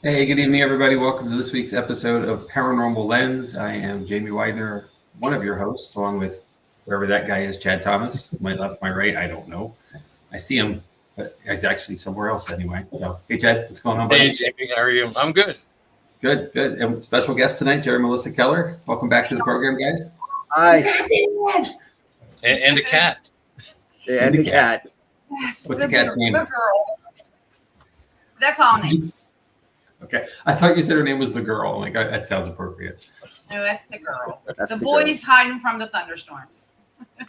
Hey, good evening, everybody. Welcome to this week's episode of Paranormal Lens. I am Jamie Widener, one of your hosts, along with wherever that guy is, Chad Thomas. My left, my right, I don't know. I see him, but he's actually somewhere else anyway. So, hey, Chad, what's going on, buddy? Hey, Jamie, how are you? I'm good. Good, good. And special guest tonight, Jerry and Melissa Keller. Welcome back to the program, guys. Hi. And a cat. Yeah, and the cat. Yes. What's the cat's name? The girl. That's JOTT-NYX. Okay. I thought you said her name was the girl. I'm like, that sounds appropriate. No, that's the girl. That's The the boy's hiding from the thunderstorms.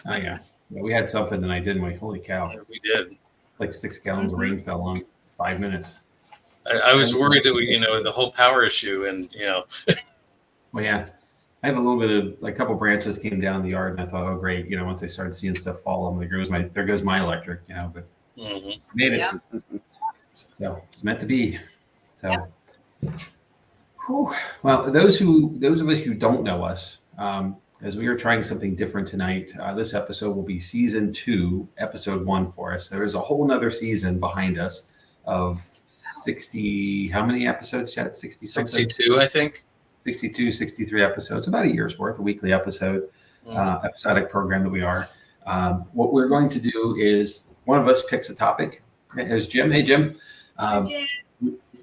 Oh, yeah. We had something tonight, didn't we? Holy cow. We did. Like 6 gallons of rain fell on 5 minutes. I was worried that the whole power issue and, Well, yeah. I have a little bit of, like, a couple branches came down the yard, and I thought, oh, great. Once I started seeing stuff fall, I'm like, there goes my electric, but made it. Yeah. So it's meant to be. So, whew. Well, those of us who don't know us, as we are trying something different tonight, this episode will be season 2, episode 1 for us. There is a whole nother season behind us of 60, how many episodes, Chad? 60 something? 62, I think. 62, 63 episodes, about a year's worth, a weekly episode, episodic program that we are. What we're going to do is one of us picks a topic. There's Jim. Hey, Jim.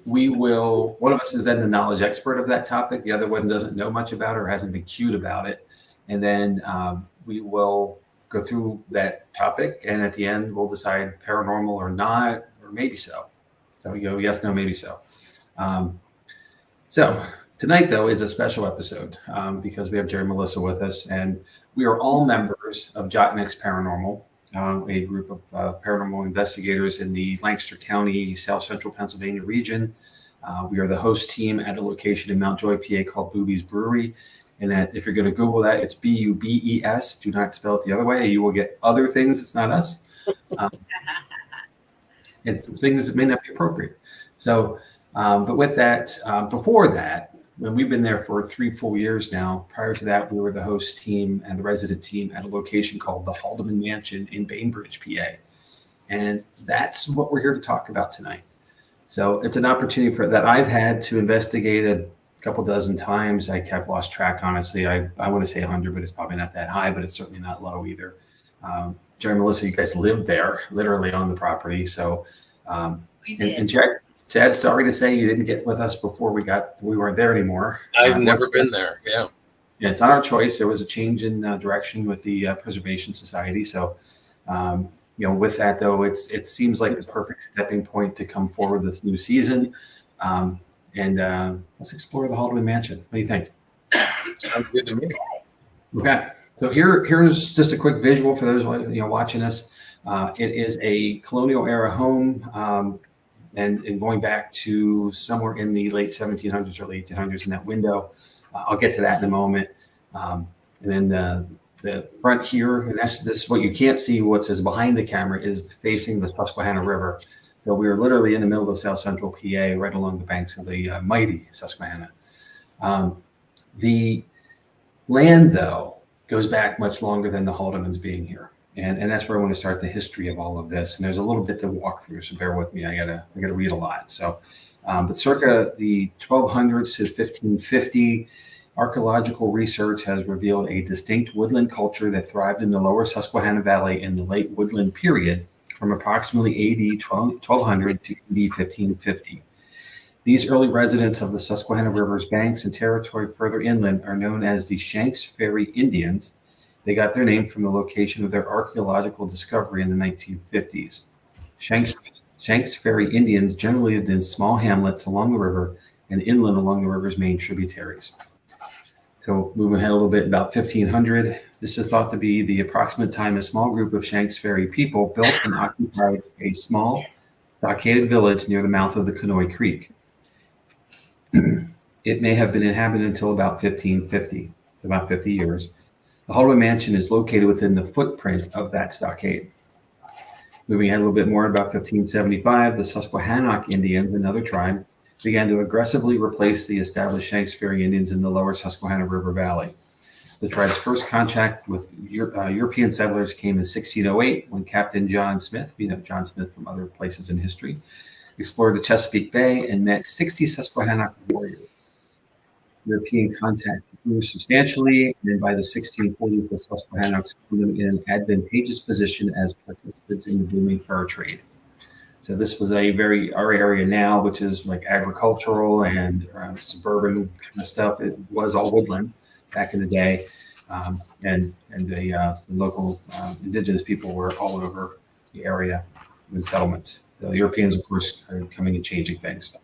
One of us is then the knowledge expert of that topic. The other one doesn't know much about it or hasn't been cued about it. And then we will go through that topic. And at the end, we'll decide paranormal or not, or maybe so. So we go, yes, no, maybe so. So tonight, though, is a special episode because we have Jerry and Melissa with us. And we are all members of JOTT-NYX Paranormal, a group of paranormal investigators in the Lancaster County, South Central Pennsylvania region. We are the host team at a location in Mount Joy, PA called Booby's Brewery. And that, if you're going to Google that, it's Bubes. Do not spell it the other way. You will get other things. It's not us. And some things that may not be appropriate. So, but with that, before that, when we've been there for 3 full years now. Prior to that, we were the host team and the resident team at a location called the Haldeman Mansion in Bainbridge, PA. And that's what we're here to talk about tonight. So it's an opportunity that I've had to investigate a couple dozen times. I've lost track, honestly. I want to say 100, but it's probably not that high, but it's certainly not low either. Jerry and Melissa, you guys live there, literally on the property. So, and Chad, sorry to say you didn't get with us before we weren't there anymore. I've never been there. Yeah. Yeah, it's not our choice. There was a change in direction with the Preservation Society. So, with that though, it seems like the perfect stepping point to come forward this new season. And let's explore the Haldeman Mansion. What do you think? Sounds good to me. Okay. So here's just a quick visual for those watching us. It is a colonial era home. And going back to somewhere in the late 1700s, early 1800s in that window. I'll get to that in a moment. And then the front here, and this is what you can't see, what is behind the camera, is facing the Susquehanna River. So we are literally in the middle of South Central PA, right along the banks of the mighty Susquehanna. The land, though, goes back much longer than the Haldemans being here. And that's where I want to start the history of all of this. And there's a little bit to walk through, so bear with me. I gotta read a lot. So, but circa the 1200s to 1550, archaeological research has revealed a distinct woodland culture that thrived in the lower Susquehanna Valley in the late woodland period from approximately AD 1200 to AD 1550. These early residents of the Susquehanna River's banks and territory further inland are known as the Shanks Ferry Indians. They got their name from the location of their archaeological discovery in the 1950s. Shanks Ferry Indians generally lived in small hamlets along the river and inland along the river's main tributaries. So moving ahead a little bit, about 1500, this is thought to be the approximate time a small group of Shanks Ferry people built and occupied a small stockaded village near the mouth of the Conoy Creek. It may have been inhabited until about 1550, so about 50 years. The Haldeman Mansion is located within the footprint of that stockade. Moving ahead a little bit more, about 1575, the Susquehannock Indians, another tribe, began to aggressively replace the established Shanks Ferry Indians in the lower Susquehanna River Valley. The tribe's first contact with European settlers came in 1608 when Captain John Smith, we know John Smith from other places in history, explored the Chesapeake Bay, and met 60 Susquehannock warriors. European contact grew substantially, and by the 1640s, the Susquehannocks put them in an advantageous position as participants in the booming fur trade. So this was our area now, which is like agricultural and suburban kind of stuff. It was all woodland back in the day, and the local indigenous people were all over the area in settlements. The Europeans, of course, are coming and changing things.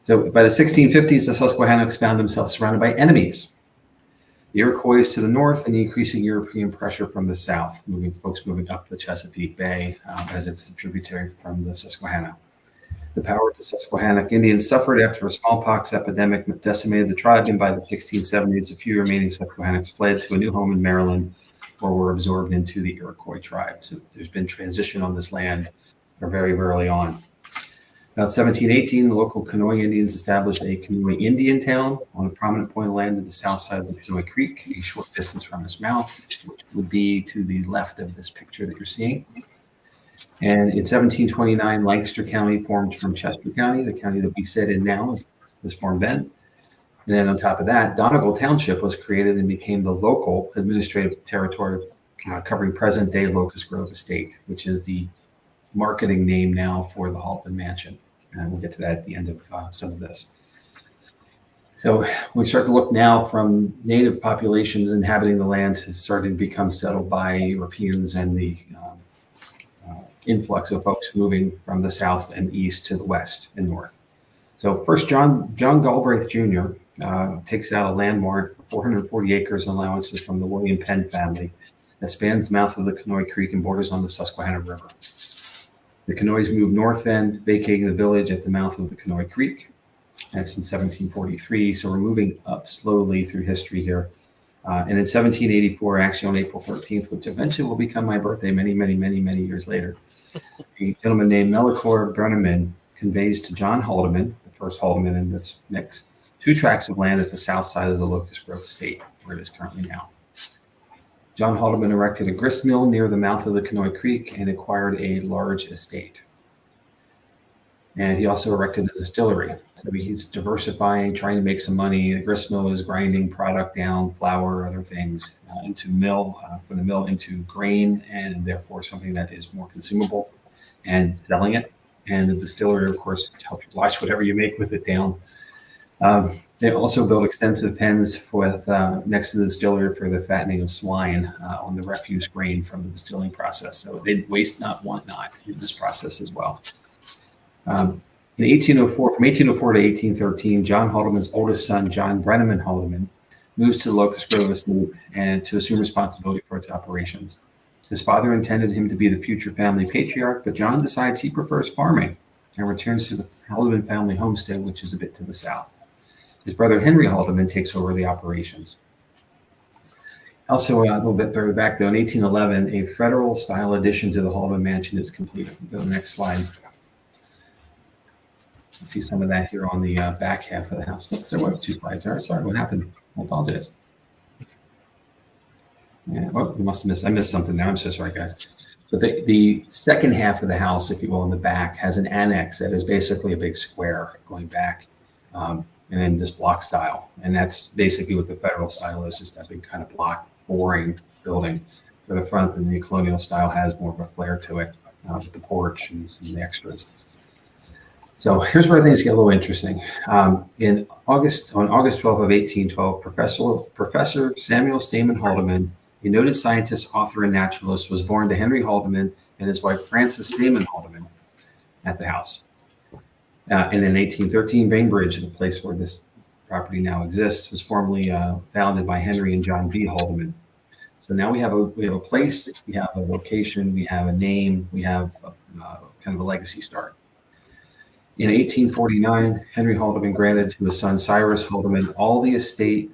So by the 1650s, the Susquehannocks found themselves surrounded by enemies. The Iroquois to the north and the increasing European pressure from the south, folks moving up the Chesapeake Bay as it's a tributary from the Susquehanna. The power of the Susquehannock Indians suffered after a smallpox epidemic decimated the tribe, and by the 1670s, a few remaining Susquehannocks fled to a new home in Maryland or were absorbed into the Iroquois tribe. So there's been transition on this land very early on. About 1718, the local Kanoi Indians established a Kanoi Indian town on a prominent point of land to the south side of the Kanoi Creek, a short distance from its mouth, which would be to the left of this picture that you're seeing. And in 1729, Lancaster County formed from Chester County, the county that we sit in now was formed then. And then on top of that, Donegal Township was created and became the local administrative territory covering present-day Locust Grove Estate, which is the marketing name now for the Haldeman Mansion. And we'll get to that at the end of some of this. So we start to look now from native populations inhabiting the land to starting to become settled by Europeans and the influx of folks moving from the south and east to the west and north. So first, John Galbraith Jr. Takes out a land warrant for 440 acres and allowances from the William Penn family that spans the mouth of the Kanoi Creek and borders on the Susquehanna River. The Kanois moved north then, vacating the village at the mouth of the Kanoi Creek. That's in 1743. So we're moving up slowly through history here. And in 1784, actually on April 13th, which eventually will become my birthday many years later, a gentleman named Melicor Brenneman conveys to John Haldeman, the first Haldeman in this mix, 2 tracts of land at the south side of the Locust Grove Estate, where it is currently now. John Haldeman erected a grist mill near the mouth of the Kanoi Creek and acquired a large estate. And he also erected a distillery. So he's diversifying, trying to make some money. The grist mill is grinding product down, flour, other things, into mill, from the mill into grain, and therefore something that is more consumable, and selling it. And the distillery, of course, helps you wash whatever you make with it down. They also built extensive pens with next to the distillery for the fattening of swine on the refuse grain from the distilling process. So they waste not, want not in this process as well. In 1804, from 1804 to 1813, John Haldeman's oldest son, John Brenneman Haldeman, moves to the Locust Grove Estate and to assume responsibility for its operations. His father intended him to be the future family patriarch, but John decides he prefers farming and returns to the Haldeman family homestead, which is a bit to the south. His brother Henry Haldeman takes over the operations. Also, a little bit further back, though, in 1811, a federal-style addition to the Haldeman Mansion is completed. Go to the next slide. Let's see some of that here on the back half of the house. Oops, there was 2 slides there. Sorry, what happened? I apologize. Yeah, well, you must have missed. I missed something there. I'm so sorry, guys. But the second half of the house, if you will, in the back, has an annex that is basically a big square going back. And then just block style. And that's basically what the federal style is, just that big kind of block, boring building for the front. And the colonial style has more of a flair to it with the porch and some of the extras. So here's where things get a little interesting. On August 12th of 1812, Professor Samuel Stamen Haldeman, a noted scientist, author, and naturalist, was born to Henry Haldeman and his wife Frances Stamen Haldeman at the house. And in 1813, Bainbridge, the place where this property now exists, was formerly founded by Henry and John B. Haldeman. So now we have a place, we have a location, we have a name, we have kind of a legacy start. In 1849, Henry Haldeman granted to his son Cyrus Haldeman all the estate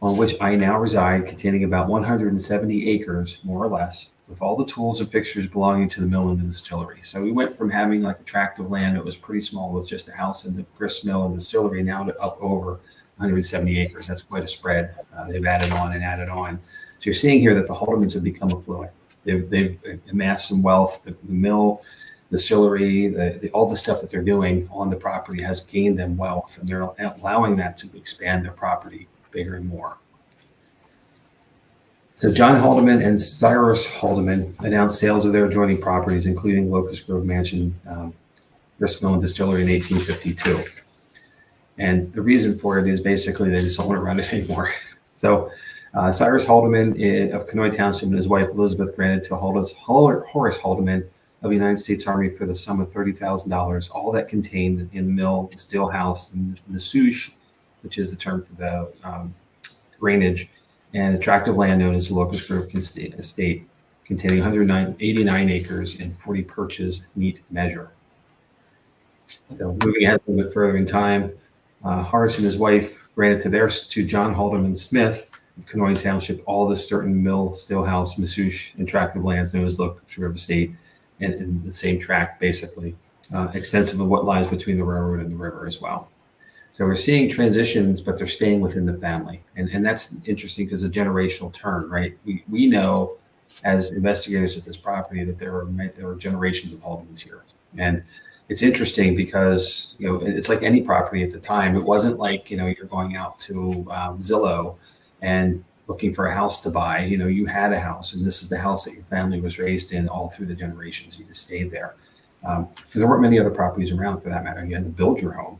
on which I now reside, containing about 170 acres, more or less, with all the tools and fixtures belonging to the mill and the distillery. So we went from having like a tract of land that was pretty small with just a house and the grist mill and distillery now to up over 170 acres. That's quite a spread. They've added on and added on. So you're seeing here that the Haldemans have become affluent. They've amassed some wealth. The mill distillery, all the stuff that they're doing on the property has gained them wealth, and they're allowing that to expand their property bigger and more. So John Haldeman and Cyrus Haldeman announced sales of their adjoining properties, including Locust Grove Mansion, grist mill and distillery in 1852. And the reason for it is basically they just don't want to run it anymore. So Cyrus Haldeman of Kenoi Township and his wife Elizabeth granted to Horace Haldeman of the United States Army for the sum of $30,000 all that contained in the mill, the still house, and the souche, which is the term for the grainage, and a tract of land known as the Locust Grove Estate, containing 189 acres and 40 perches neat measure. So moving ahead a little bit further in time, Horace and his wife granted to John Haldeman Smith of Kenoi Township all the Sturton Mill, Stillhouse, Masouche, and tract of lands known as Locust Grove Estate, and in the same tract, basically, extensive of what lies between the railroad and the river as well. So we're seeing transitions, but they're staying within the family. And that's interesting because a generational turn, right? We know as investigators at this property that there were generations of Haldemans here. And it's interesting because, it's like any property at the time. It wasn't like, you're going out to Zillow and looking for a house to buy. You had a house, and this is the house that your family was raised in all through the generations. You just stayed there. Because there weren't many other properties around for that matter. You had to build your home.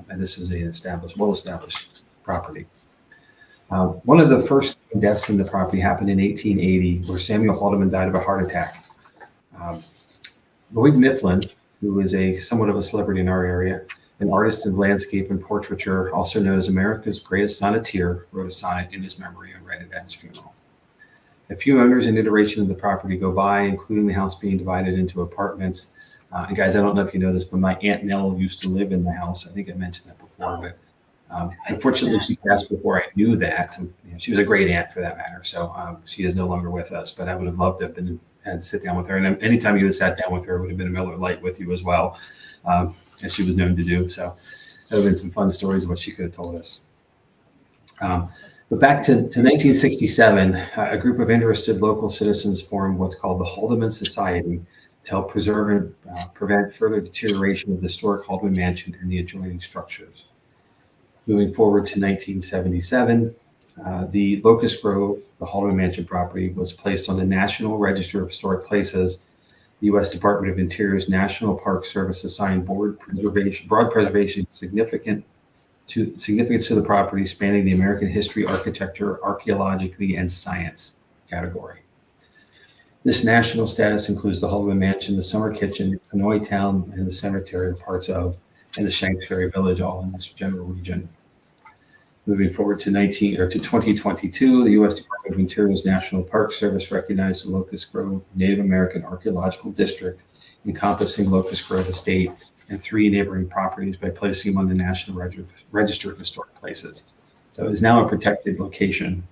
And this is a well-established property. One of the first deaths in the property happened in 1880, where Samuel Haldeman died of a heart attack. Lloyd Mifflin, who is somewhat of a celebrity in our area, an artist of landscape and portraiture, also known as America's greatest sonneteer, wrote a sonnet in his memory and read it at his funeral. A few owners and iteration of the property go by, including the house being divided into apartments. And guys, I don't know if you know this, but my Aunt Nell used to live in the house. I think I mentioned that before, but unfortunately she passed before I knew that. She was a great aunt for that matter. So she is no longer with us, but I would have loved to have had to sit down with her. And anytime you had sat down with her, it would have been a Miller Lite with you as well, as she was known to do. So that would have been some fun stories of what she could have told us. But back to 1967, a group of interested local citizens formed what's called the Haldeman Society to help preserve and prevent further deterioration of the historic Haldeman Mansion and the adjoining structures. Moving forward to 1977, the Locust Grove, the Haldeman Mansion property, was placed on the National Register of Historic Places. The U.S. Department of Interior's National Park Service assigned broad preservation significance to the property, spanning the American history, architecture, archaeologically, and science category. This national status includes the Haldeman Mansion, the Summer Kitchen, Kenoi Town, and the cemetery parts of, and the Shanksbury Village, all in this general region. Moving forward to 2022, the U.S. Department of Interior's National Park Service recognized the Locust Grove Native American Archaeological District, encompassing Locust Grove Estate and 3 neighboring properties, by placing them on the National Register of Historic Places. So it's now a protected location,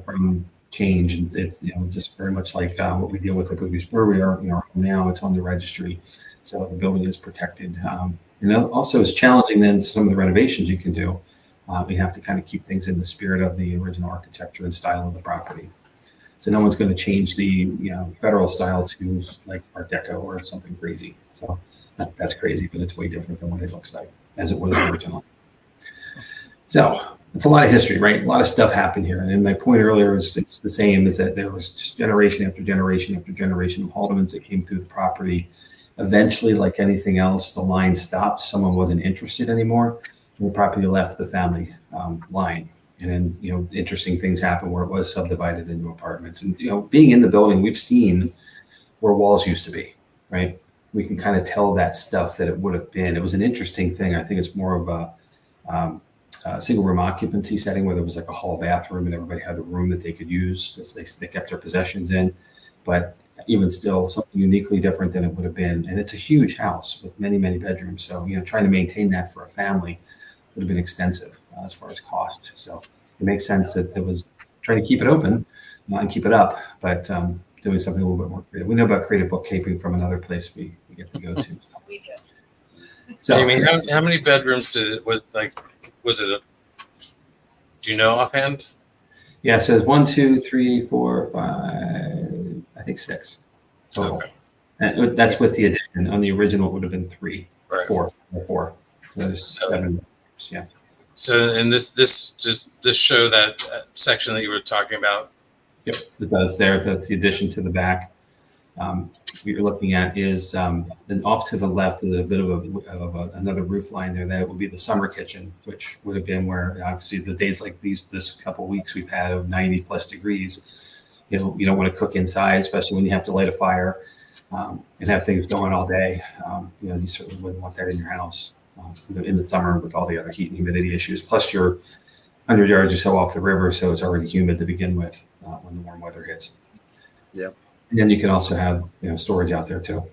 from change, and it's just very much like what we deal with where we are now. It's on the registry, so the building is protected. And also it's challenging then some of the renovations you can do. We have to kind of keep things in the spirit of the original architecture and style of the property. So no one's going to change the federal style to like Art Deco or something crazy. So that's crazy, but it's way different than what it looks like as it was originally. So it's a lot of history, right? A lot of stuff happened here. And then my point earlier is it's the same, is that there was just generation after generation after generation of Haldemans that came through the property. Eventually, like anything else, the line stopped. Someone wasn't interested anymore. And the property left the family line. And then, interesting things happened where it was subdivided into apartments. And, being in the building, we've seen where walls used to be, right? We can kind of tell that stuff that it would have been. It was an interesting thing. I think it's more of a single room occupancy setting where there was like a hall bathroom and everybody had a room that they could use because they kept their possessions in. But even still, something uniquely different than it would have been. And it's a huge house with many, many bedrooms. So, trying to maintain that for a family would have been extensive as far as cost. So it makes sense that it was trying to keep it open and keep it up, but doing something a little bit more creative. We know about creative bookkeeping from another place we get to go to. We do. So, Jamie, how many bedrooms was it? Do you know offhand? Yeah, so it's 1, 2, 3, 4, 5, I think 6 total. Okay. That's with the addition. On the original, it would have been Right. four. There's So- 7. Yeah. So, and this show that section that you were talking about. Yep, it does there. That's the addition to the back. What you're looking at is then off to the left is a bit of another roof line there. That would be the summer kitchen, which would have been where obviously the days like this couple of weeks we've had of 90 plus degrees. You don't want to cook inside, especially when you have to light a fire and have things going all day. You certainly wouldn't want that in your house in the summer with all the other heat and humidity issues. Plus, your 100 yards or so off the river, so it's already humid to begin with when the warm weather hits. Yep. And then you can also have storage out there too.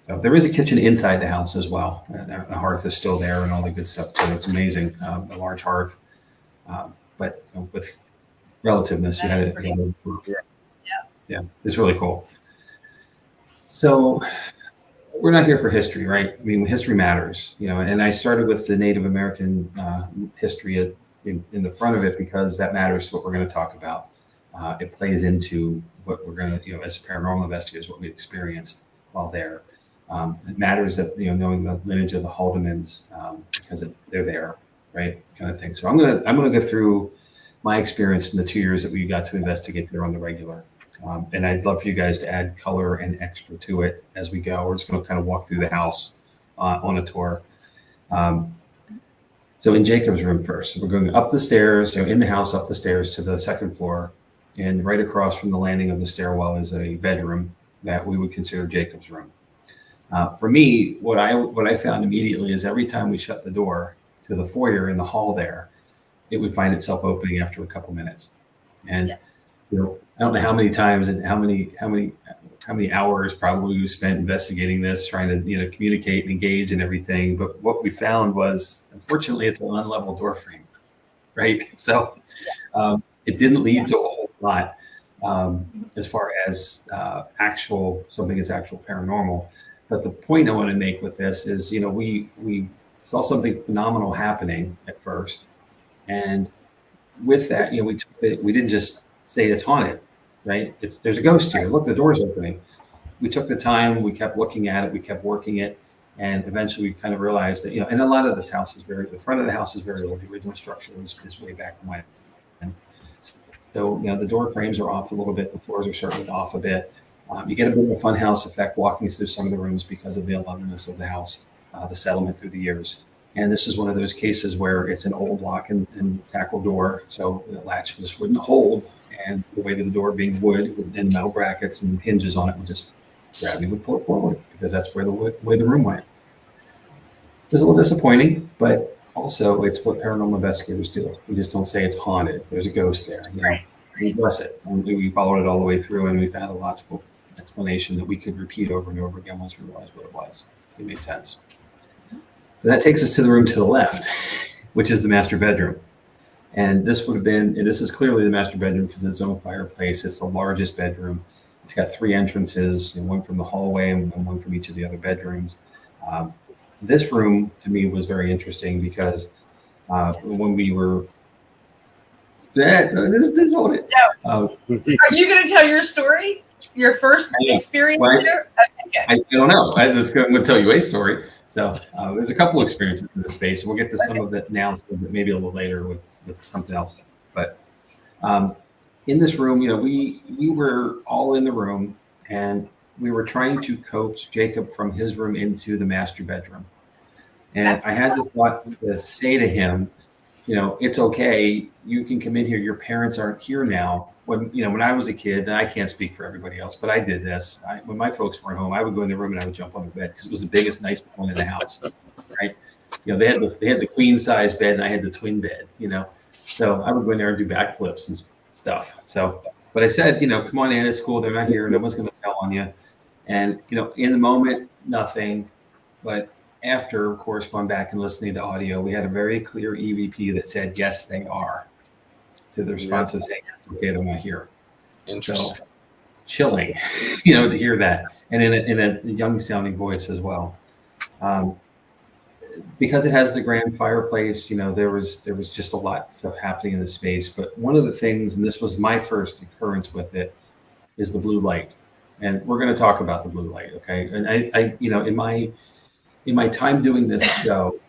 So there is a kitchen inside the house as well. The hearth is still there and all the good stuff too. It's amazing, a large hearth, but with relativeness, you That had is it. pretty Yeah, it's really cool. So we're not here for history, right? I mean, history matters, And I started with the Native American history in the front of it because that matters to what we're going to talk about. It plays into what we're going to, as paranormal investigators, what we experienced while there. It matters that knowing the lineage of the Haldemans because they're there, right? Kind of thing. So I'm gonna go through my experience in the 2 years that we got to investigate there on the regular, and I'd love for you guys to add color and extra to it as we go. We're just going to kind of walk through the house on a tour. So in Jacob's room first, we're going up the stairs, in the house, up the stairs to the second floor. And right across from the landing of the stairwell is a bedroom that we would consider Jacob's room. For me, what I found immediately is every time we shut the door to the foyer in the hall there, it would find itself opening after a couple minutes. And Yes. I don't know how many times and how many hours probably we spent investigating this, trying to communicate and engage and everything. But what we found was, unfortunately, it's an unlevel door frame, right? So it didn't lead to a whole lot as far as something that's actual paranormal. But the point I want to make with this is, we saw something phenomenal happening at first, and with that, we didn't just say it's haunted, right? There's a ghost here. Look, the door's opening. We took the time. We kept looking at it. We kept working it, and eventually we kind of realized that, and a lot of this house is the front of the house is very old. The original structure is way back when. So, the door frames are off a little bit. The floors are certainly off a bit. You get a bit of a fun house effect walking through some of the rooms because of the alumnus of the house, the settlement through the years. And this is one of those cases where it's an old lock and tackle door. So the latch just wouldn't hold. And the weight of the door being wood and metal brackets and hinges on it would just grab me, would pull it forward because that's where the way the room went. It was a little disappointing, but also it's what paranormal investigators do. We just don't say it's haunted. There's a ghost there. Right. We bless it. And we followed it all the way through, and we've had a logical explanation that we could repeat over and over again once we realized what it was. It made sense. But that takes us to the room to the left, which is the master bedroom. And this is clearly the master bedroom because it's its own fireplace. It's the largest bedroom. It's got 3 entrances, one from the hallway and one from each of the other bedrooms. This room to me was very interesting because when we were this hold it. Are you going to tell your story? Your first experience there? Okay. I don't know. I just going to tell you a story. So there's a couple experiences in this space. We'll get to some of it now, so maybe a little later with something else. But in this room, we were all in the room, and we were trying to coax Jacob from his room into the master bedroom. And I had this thought to say to him, it's okay. You can come in here. Your parents aren't here now. When I was a kid, and I can't speak for everybody else, but I did this. When my folks weren't home, I would go in the room and I would jump on the bed because it was the biggest, nicest one in the house, right? They had the queen size bed and I had the twin bed, So I would go in there and do backflips and stuff. So, but I said, come on in. It's cool. They're not here. No one's going to tell on you. And in the moment, nothing. But after, of course, going back and listening to audio, we had a very clear EVP that said, yes, they are. To the response of saying, it's okay, they're not here. Interesting. So, chilling, to hear that. And in a young sounding voice as well. Because it has the grand fireplace, there was just a lot of stuff happening in the space. But one of the things, and this was my first occurrence with it, is the blue light. and we're going to talk about the blue light. Okay. And I in my time doing this show,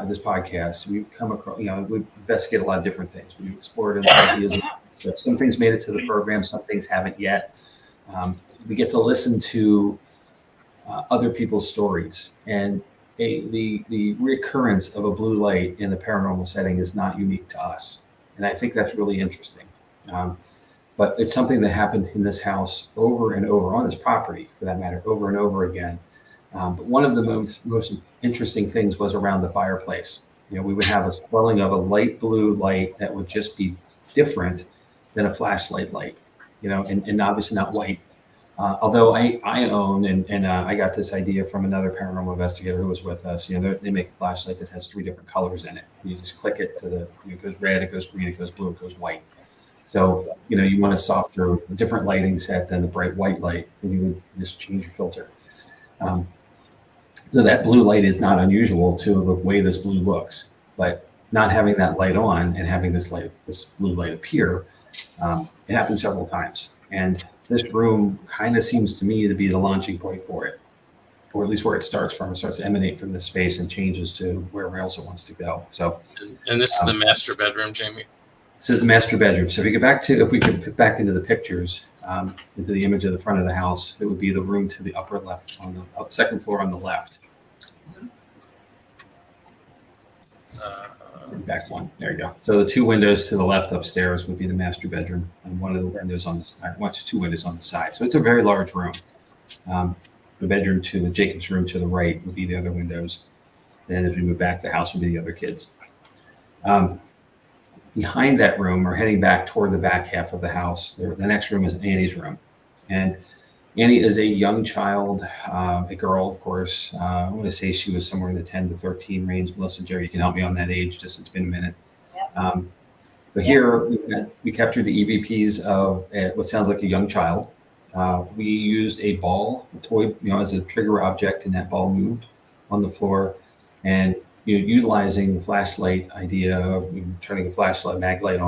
this podcast, we've come across, we investigate a lot of different things. We've explored ideas. So some things made it to the program, some things haven't yet. We get to listen to other people's stories, and the recurrence of a blue light in the paranormal setting is not unique to us. And I think that's really interesting. But it's something that happened in this house over and over, on this property for that matter, over and over again. But one of the most interesting things was around the fireplace. We would have a swelling of a light blue light that would just be different than a flashlight light, and obviously not white. Although I own, and I got this idea from another paranormal investigator who was with us. They make a flashlight that has 3 different colors in it. You just click it to it goes red, it goes green, it goes blue, it goes white. So, you want a softer, different lighting set than the bright white light, then you would just change your filter. So that blue light is not unusual to the way this blue looks, but not having that light on and having this blue light appear, it happened several times. And this room kind of seems to me to be the launching point for it, or at least where it starts from. It starts to emanate from this space and changes to wherever else it wants to go. So, and this is the master bedroom, Jamie. This is the master bedroom. So if we could put back into the pictures, into the image of the front of the house, it would be the room to the upper left, on the second floor on the left. Back one. There you go. So the 2 windows to the left upstairs would be the master bedroom, and one of the windows on the side. Watch 2 windows on the side. So it's a very large room. The bedroom to the Jacob's room to the right would be the other windows. Then as we move back, the house would be the other kids. Behind that room, or heading back toward the back half of the house, the next room is Annie's room. And Annie is a young child, a girl, of course. I want to say she was somewhere in the 10 to 13 range. Melissa, Jerry, you can help me on that age, just it's been a minute. Yep. But here we captured the EVPs of what sounds like a young child. We used a ball, a toy, as a trigger object, and that ball moved on the floor. And utilizing the flashlight idea of turning a flashlight mag light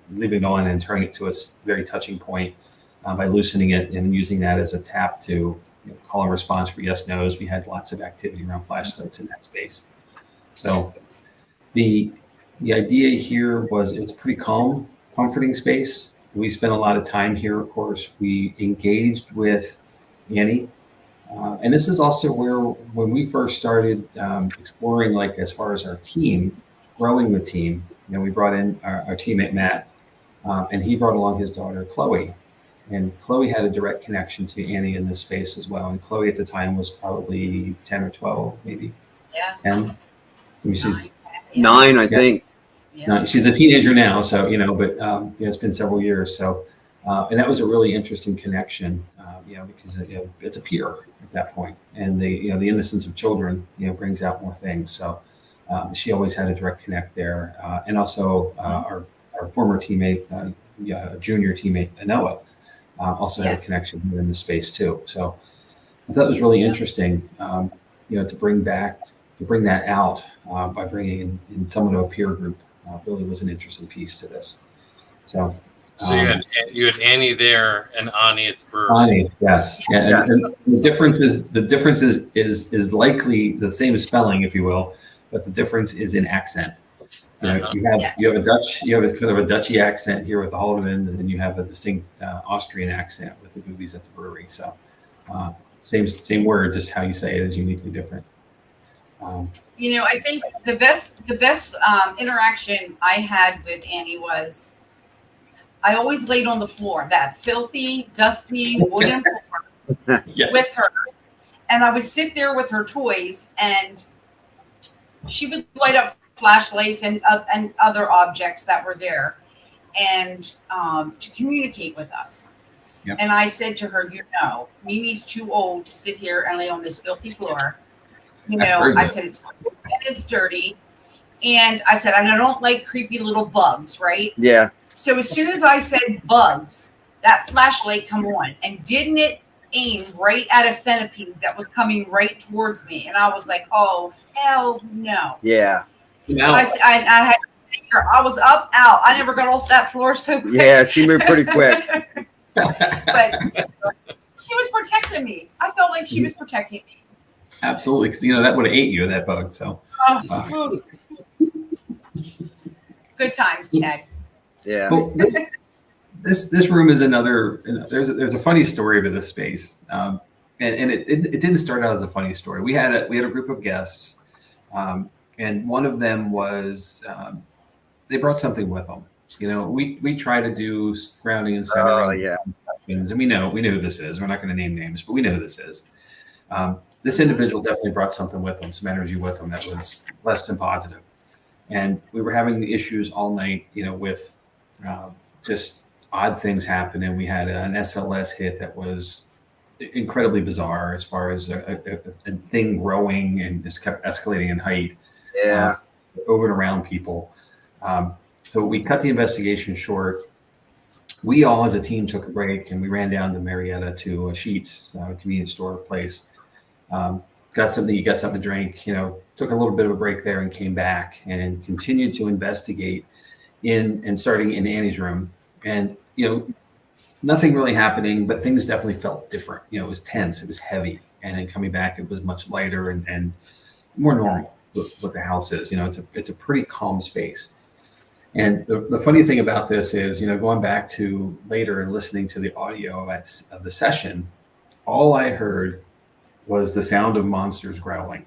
leaving it on and turning it to its very touching point by loosening it and using that as a tap to call and response for yes, no's. We had lots of activity around flashlights in that space. So the idea here was it's pretty calm, comforting space. We spent a lot of time here, of course. We engaged with Annie. And this is also where, when we first started exploring, as far as our team, growing the team, we brought in our teammate, Matt, and he brought along his daughter, Chloe. And Chloe had a direct connection to Annie in this space as well. And Chloe at the time was probably 10 or 12, maybe. Yeah. 10. I mean, she's 9, I think. Yeah. She's a teenager now, so, but it's been several years. So, and that was a really interesting connection, because it's a peer at that point, and the innocence of children, brings out more things. So she always had a direct connect there, and also our former teammate, junior teammate Noah, also had a connection here in this space too. So I thought it was really interesting, to bring that out by bringing in someone of a peer group. Really was an interesting piece to this. So you had Annie there and Ani at the brewery. Ani, yes. Yeah. And the difference is likely the same spelling, if you will, but the difference is in accent. You have a kind of a Dutchy accent here with the Haldemans, and then you have a distinct Austrian accent with the Boobies at the brewery. So same word, just how you say it is uniquely different. I think the best interaction I had with Annie was I always laid on the floor, that filthy, dusty wooden floor with her. And I would sit there with her toys, and she would light up flashlights and other objects that were there, and to communicate with us. Yep. And I said to her, Mimi's too old to sit here and lay on this filthy floor. I said, it's cold and it's dirty. And I said, I don't like creepy little bugs, right? Yeah. So as soon as I said bugs, that flashlight come on, and didn't it aim right at a centipede that was coming right towards me? And I was like, oh, hell no. Yeah. I had to think her. I was up, out. I never got off that floor so quick. Yeah, she moved pretty quick. But She was protecting me. I felt like she was protecting me. Absolutely, because that would have ate you, that bug. So Good times, Chad. Yeah. well, this room is another. There's a funny story to this space, and it didn't start out as a funny story. We had a group of guests, and one of them was they brought something with them. We try to do grounding and centering. Oh, yeah. And we know who this is. We're not going to name names, but we know who this is. This individual definitely brought something with them, some energy with them that was less than positive. And we were having the issues all night, with just odd things happening. We had an SLS hit that was incredibly bizarre as far as a thing growing and just kept escalating in height. Yeah. Over and around people. So we cut the investigation short. We all as a team took a break and we ran down to Marietta to a Sheetz convenience store place. Got something to drink, took a little bit of a break there and came back and continued to investigate and starting in Annie's room. And, nothing really happening, but things definitely felt different. It was tense, it was heavy. And then coming back, it was much lighter and more normal what the house is. It's a pretty calm space. And the funny thing about this is, going back to later and listening to the audio of the session, all I heard was the sound of monsters growling.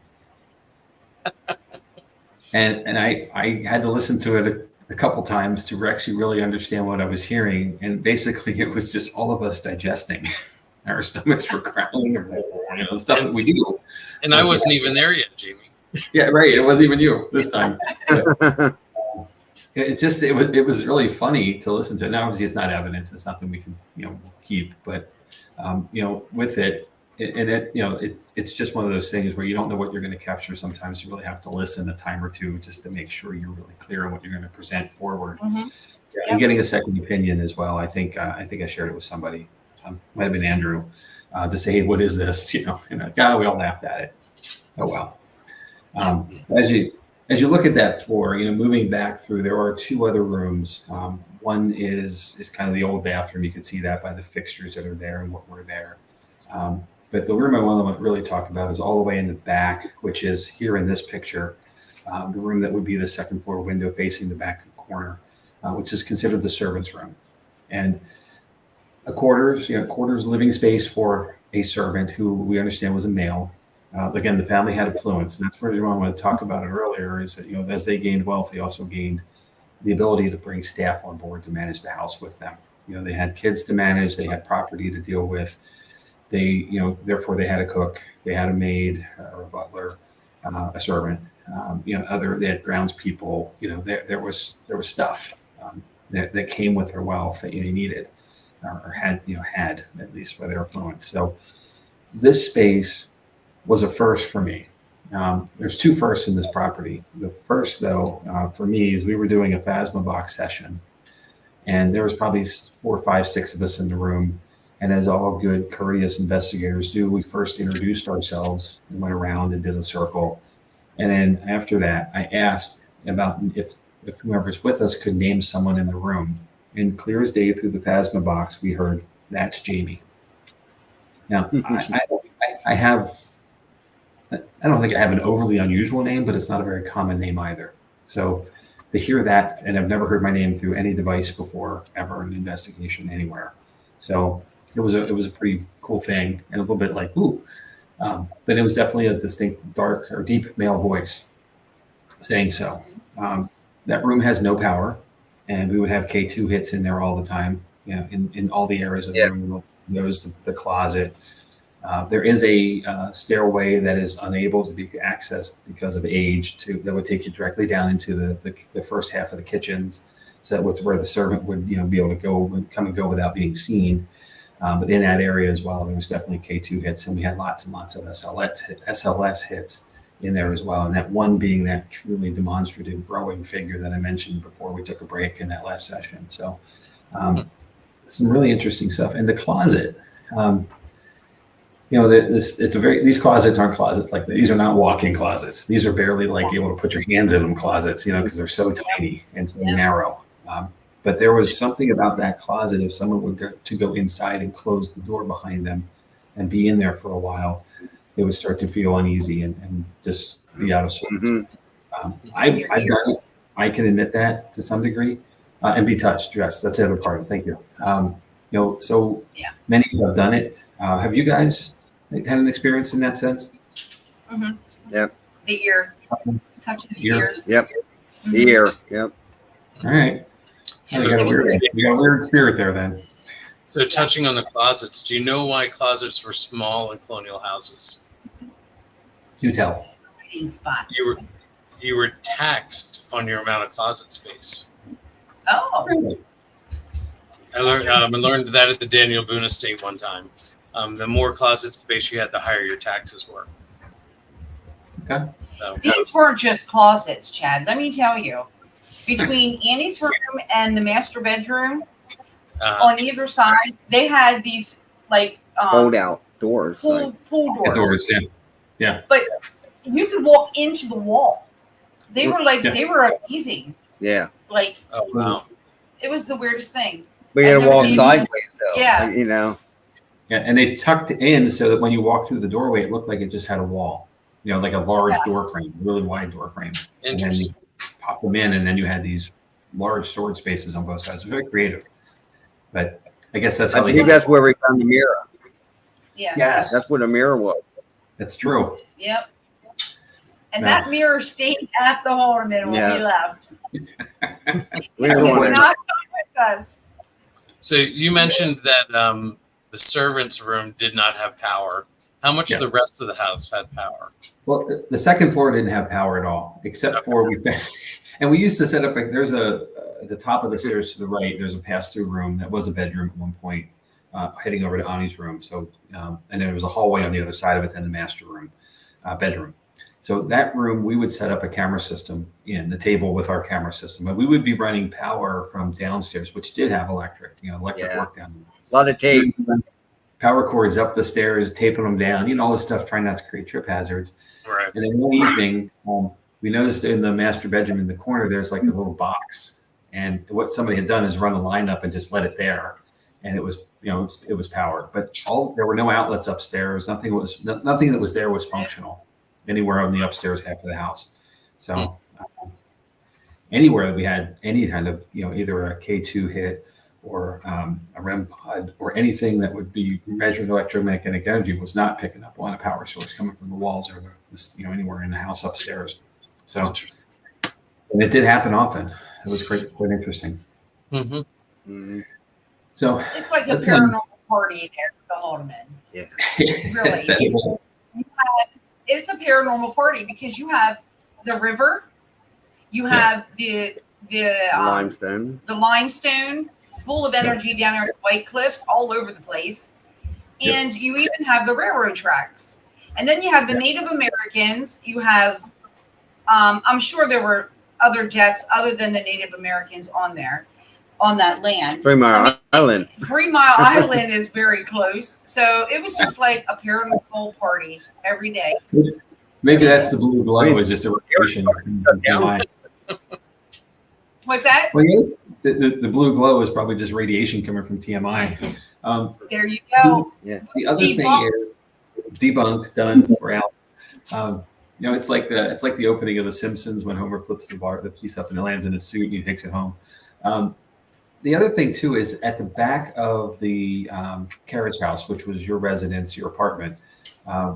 and I had to listen to it a couple times to actually really understand what I was hearing. And basically it was just all of us digesting. Our stomachs were growling, or stuff that we do. And I wasn't even there yet, Jamie. Yeah, right. It wasn't even you this time. It was really funny to listen to. Now, obviously, it's not evidence; it's nothing we can keep. But with it, it's just one of those things where you don't know what you're going to capture. Sometimes you really have to listen a time or two just to make sure you're really clear on what you're going to present forward. Mm-hmm. And getting a second opinion as well. I think I shared it with somebody. Might have been Andrew to say, "Hey, what is this?" We all laughed at it. Oh well. As you look at that floor, moving back through, there are two other rooms. One is kind of the old bathroom. You can see that by the fixtures that are there and what were there. But the room I want to really talk about is all the way in the back, which is here in this picture, the room that would be the second floor window facing the back corner, which is considered the servant's room. And a quarters living space for a servant who we understand was a male. Again, the family had affluence, and that's where I want to talk about it earlier. Is that as they gained wealth, they also gained the ability to bring staff on board to manage the house with them. They had kids to manage, they had property to deal with. They, therefore, they had a cook, they had a maid or a butler, a servant. They had grounds people. There was stuff that came with their wealth that you needed or had at least by their affluence. So this space was a first for me. There's two firsts in this property. The first, though, for me, is we were doing a Phasma box session, and there was probably 4, 5, 6 of us in the room. And as all good, courteous investigators do, we first introduced ourselves and went around and did a circle. And then after that, I asked about if whoever's with us could name someone in the room. And clear as day through the Phasma box, we heard, "That's Jamie." Now, I don't think I have an overly unusual name, but it's not a very common name either. So to hear that, and I've never heard my name through any device before, ever in an investigation anywhere. So it was a pretty cool thing, and a little bit like, ooh. But it was definitely a distinct, dark or deep male voice saying so. That room has no power, and we would have K2 hits in there all the time, in all the areas of the room. There was the closet. There is a stairway that is unable to be accessed because of age that would take you directly down into the first half of the kitchens. So that's where the servant would be able to come and go without being seen. But in that area as well, there was definitely K2 hits, and we had lots and lots of SLS hits in there as well. And that one being that truly demonstrative growing figure that I mentioned before we took a break in that last session. So some really interesting stuff. And the closet. These closets aren't closets like that. These are not walk-in closets. These are barely able to put your hands in them closets, because they're so tiny and so narrow. But there was something about that closet. If someone would go inside and close the door behind them, and be in there for a while, they would start to feel uneasy and just be out of sorts. I've done it. I can admit that to some degree, and be touched. Yes, that's the other part. Thank you. So many have done it. Have you guys had an experience in that sense? Mm-hmm. Yep. The ear, touching the ears. Yep. Mm-hmm. The ear. Yep. All right. So we got a weird spirit there then. So touching on the closets, do you know why closets were small in colonial houses? Do tell. Hiding spots. You were taxed on your amount of closet space. Oh. Really? I learned that at the Daniel Boone estate one time. The more closet space you had, the higher your taxes were. Okay. So, These weren't just closets, Chad. Let me tell you. Between Annie's room and the master bedroom, on either side, they had these like Fold out doors. pool doors. Yeah. But you could walk into the wall. They were they were amazing. Yeah. Like, oh wow. It was the weirdest thing. We I've gotta never walk seen sideways though. Yeah. Like, you know. Yeah, and they tucked in so that when you walk through the doorway, it looked like it just had a wall. Like a large door frame, really wide door frame. And then you pop them in, and then you had these large storage spaces on both sides. It was very creative. But I guess that's how I think that's where we found the mirror. Yeah. Yes. That's what a mirror was. That's true. Yep. And that mirror stayed at the Haldeman when we left. We It don't was want not with us. So you mentioned that the servants' room did not have power. How much of the rest of the house had power? Well, the second floor didn't have power at all, except for and we used to set up. There's at the top of the stairs to the right. There's a pass-through room that was a bedroom at one point, heading over to Annie's room. So, and then there was a hallway on the other side of it, then the master room, bedroom. So that room, we would set up a camera system in the table with our camera system, but we would be running power from downstairs, which did have electric work down there. A lot of tape. Power cords up the stairs, taping them down, all this stuff, trying not to create trip hazards. Right. And then one evening, we noticed in the master bedroom in the corner, there's like a little box. And what somebody had done is run a line up and just let it there. And it was, it was powered. But there were no outlets upstairs. Nothing that was there was functional anywhere on the upstairs half of the house. So anywhere that we had any kind of, either a K2 hit or a REM pod or anything that would be measuring electromagnetic energy was not picking up on a power source coming from the walls or anywhere in the house upstairs. So, and it did happen often. It was quite interesting. Mm-hmm. Mm-hmm. So it's like a paranormal party there at the Haldeman. Yeah. Really. It's a paranormal party because you have the river, you have the limestone. The limestone full of energy down there at White Cliffs all over the place. And you even have the railroad tracks. And then you have the Native Americans. You have, I'm sure there were other deaths other than the Native Americans on that land. 3 Mile Island. 3 Mile Island is very close. So it was just like a paranormal party every day. Maybe that's the blue glow was just a radiation. What's that? Well, yes, the blue glow is probably just radiation coming from TMI. There you go. The other thing is debunked, done, we're out. It's like the opening of The Simpsons when Homer flips the piece up and it lands in his suit and he takes it home. The other thing too is at the back of the carriage house, which was your residence, your apartment,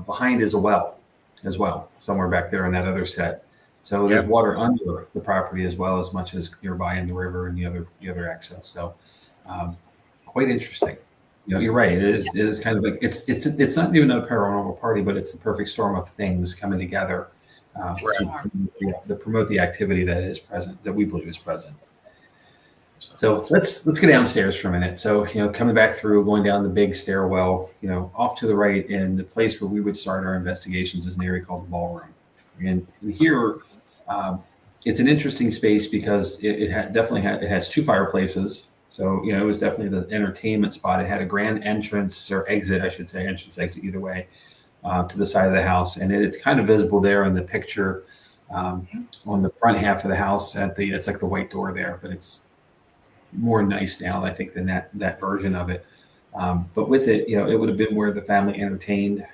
behind is a well as well, somewhere back there in that other set. So there's water under the property as well as much as nearby in the river and the other access. So quite interesting. You're right. It is kind of like it's not even a paranormal party, but it's the perfect storm of things coming together to promote the activity that is present, that we believe is present. So let's get downstairs for a minute. So coming back through, going down the big stairwell, off to the right, in the place where we would start our investigations is an area called the ballroom. And here, it's an interesting space because it has 2 fireplaces. So, it was definitely the entertainment spot. It had a grand entrance or exit, I should say, exit either way, to the side of the house. And it's kind of visible there in the picture on the front half of the house it's like the white door there, but it's more nice now, I think, than that version of it. But with it, it would have been where the family entertained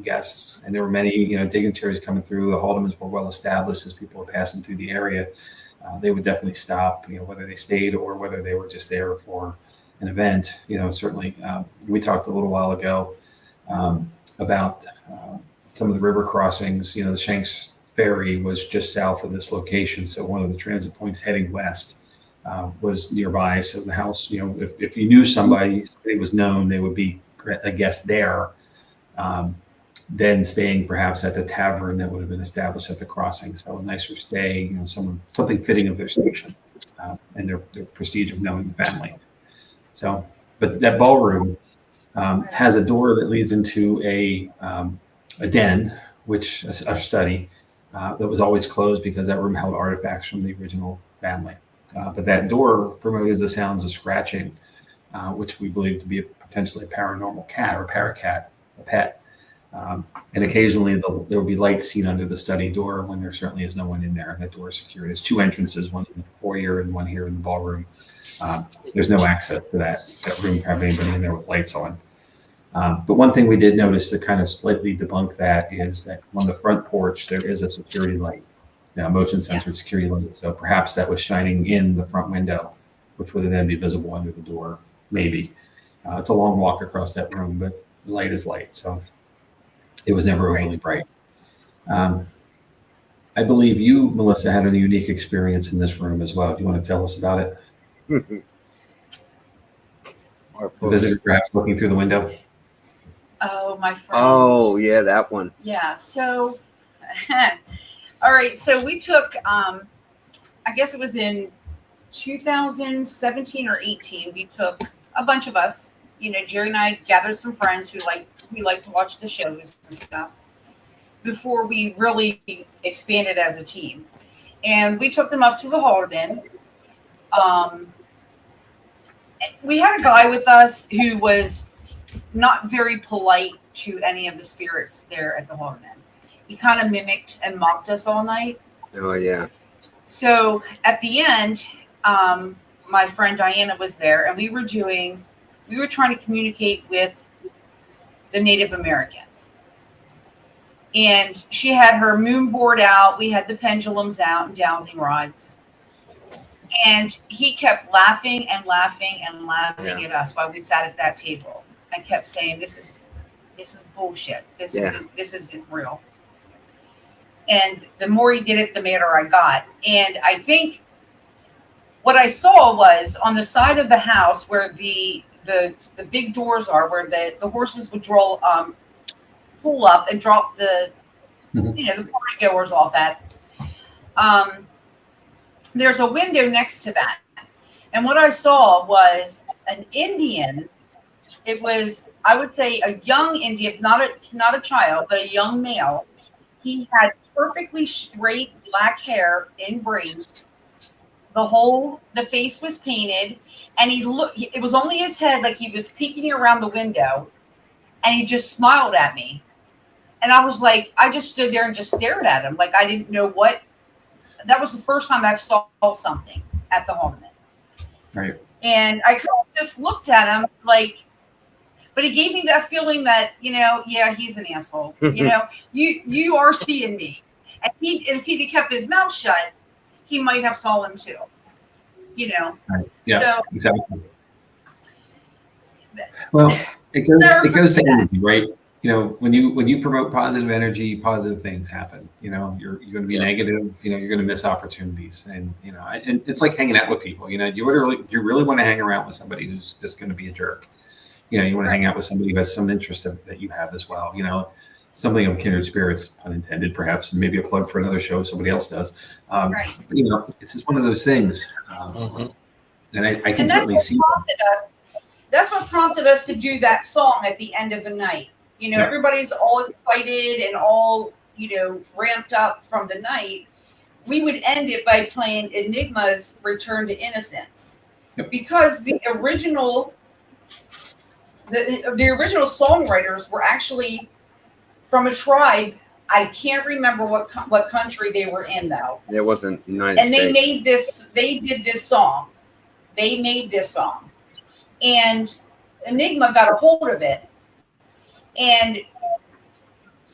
guests, and there were many, dignitaries coming through. The Haldemans were well established as people were passing through the area. They would definitely stop, whether they stayed or whether they were just there for an event. Certainly, we talked a little while ago about some of the river crossings. The Shanks Ferry was just south of this location, so one of the transit points heading west was nearby. So the house, if you knew somebody, it was known, they would be a guest there. Then staying perhaps at the tavern that would have been established at the crossing. So a nicer stay, something fitting of their station and their prestige of knowing the family. So, but that ballroom has a door that leads into a den, which a study that was always closed because that room held artifacts from the original family. But that door promoted the sounds of scratching, which we believe to be potentially a paranormal cat or paracat, a pet. And occasionally there will be lights seen under the study door when there certainly is no one in there. That door is secured. There's two entrances, one in the foyer and one here in the ballroom. There's no access to that room to have anybody in there with lights on. But one thing we did notice to kind of slightly debunk that is that on the front porch, there is a security light, motion censored security light. So perhaps that was shining in the front window, which would then be visible under the door, maybe. It's a long walk across that room, but light is light. So it was never overly bright. I believe you, Melissa, had a unique experience in this room as well. Do you want to tell us about it? The visitor perhaps looking through the window. Oh, my friend. Oh, yeah, that one. Yeah. So, all right. So we took, I guess it was in 2017 or 18. We took a bunch of us. Jerry and I gathered some friends who like to watch the shows and stuff before we really expanded as a team. And we took them up to the Haldeman. We had a guy with us who was not very polite to any of the spirits there at the Haldeman. He kind of mimicked and mocked us all night. Oh, yeah. So at the end, my friend Diana was there, and we were trying to communicate with the Native Americans. And she had her moon board out. We had the pendulums out and dowsing rods. And he kept laughing and laughing and laughing at us while we sat at that table and kept saying, this is bullshit. This isn't real. And the more he did it, the madder I got. And I think what I saw was on the side of the house where the big doors are, where the horses would pull up and drop the the party goers off at. There's a window next to that, and what I saw was an Indian. It was, I would say, a young Indian, not a child, but a young male. He had perfectly straight black hair in braids. The face was painted, and it was only his head, like he was peeking around the window, and he just smiled at me. And I was like, I just stood there and just stared at him. Like I didn't know what, that was the first time I saw something at the Haldeman. Right. And I kind of just looked at him but he gave me that feeling that, yeah, he's an asshole. You are seeing me. And if he'd kept his mouth shut, he might have saw him too. Right. Yeah, so, exactly. Well, it goes to energy, right? When you promote positive energy, positive things happen. You're going to be negative. You're going to miss opportunities, and and it's like hanging out with people. You really want to hang around with somebody who's just going to be a jerk. You want to hang out with somebody who has some interest that you have as well. Something of kindred spirits, pun intended, perhaps, and maybe a plug for another show somebody else does. Right. But, it's just one of those things, and I can certainly see that. That's what prompted us to do that song at the end of the night. Everybody's all excited and all, ramped up from the night. We would end it by playing Enigma's Return to Innocence. Yep. Because the original songwriters were actually from a tribe. I can't remember what country they were in, though. It wasn't United States. And they did this song. They made this song. And Enigma got a hold of it and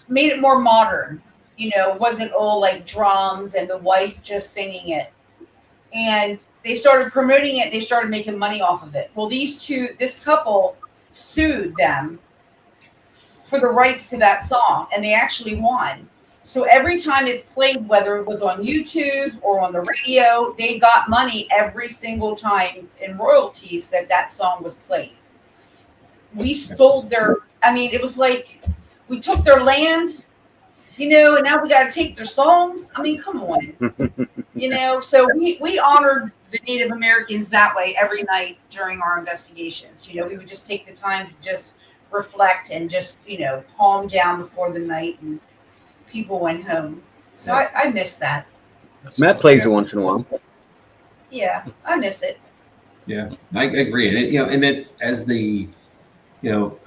made it more modern. You know, it wasn't all like drums and the wife just singing it. And they started promoting it. They started making money off of it. Well, this couple sued them for the rights to that song, and they actually won. So every time it's played, whether it was on YouTube or on the radio, they got money every single time in royalties that song was played. We stole it was like we took their land, you know, and now we got to take their songs. I mean, come on, you know. So we honored the Native Americans that way every night during our investigations. You know, we would just take the time to just reflect and just, you know, calm down before the night and people went home. So I miss that. Matt plays it once in a while. Yeah, I miss it. Yeah, I agree. And you know, and it's as the, you know,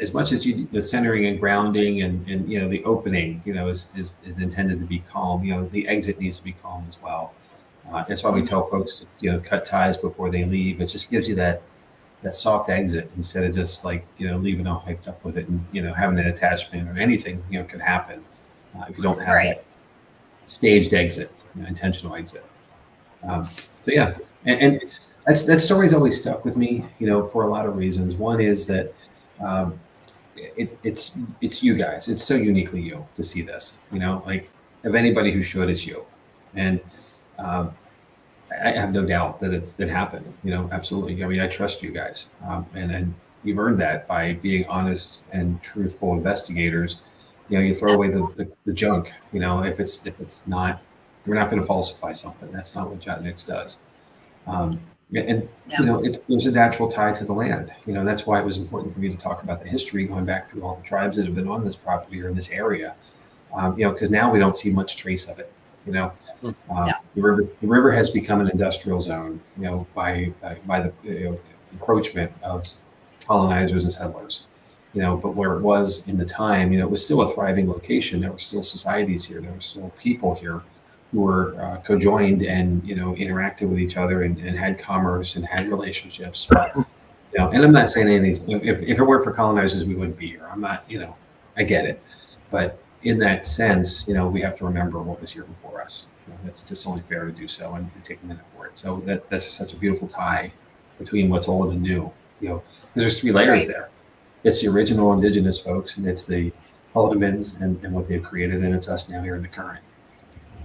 as much as the centering and grounding and you know, the opening, you know, is intended to be calm. You know, the exit needs to be calm as well. That's why we tell folks to, you know, cut ties before they leave. It just gives you that soft exit instead of just like, you know, leaving all hyped up with it and, you know, having an attachment or anything, you know, could happen if you don't have that staged exit, you know, intentional exit. So yeah, and that story's always stuck with me, you know, for a lot of reasons. One is that it's you guys. It's so uniquely you to see this, you know, like of anybody who should, it's you. And I have no doubt that it happened, you know, absolutely. I mean, I trust you guys. And you've earned that by being honest and truthful investigators. You know, you throw away the junk, you know, if it's not, we're not going to falsify something. That's not what JOTT-NYX does. You know, there's a natural tie to the land. You know, that's why it was important for me to talk about the history, going back through all the tribes that have been on this property or in this area. You know, because now we don't see much trace of it. You know, the river has become an industrial zone. You know, by the encroachment of colonizers and settlers. You know, but where it was in the time, you know, it was still a thriving location. There were still societies here. There were still people here who were co-joined and, you know, interacted with each other and had commerce and had relationships. But, you know, and I'm not saying anything. If it weren't for colonizers, we wouldn't be here. I'm not, you know, I get it. But in that sense, you know, we have to remember what was here before us. You know, that's just only fair to do so and take a minute for it. So that's just such a beautiful tie between what's old and new, you know, because there's three layers there. It's the original indigenous folks, and it's the Haldemans and what they've created, and it's us now here in the current.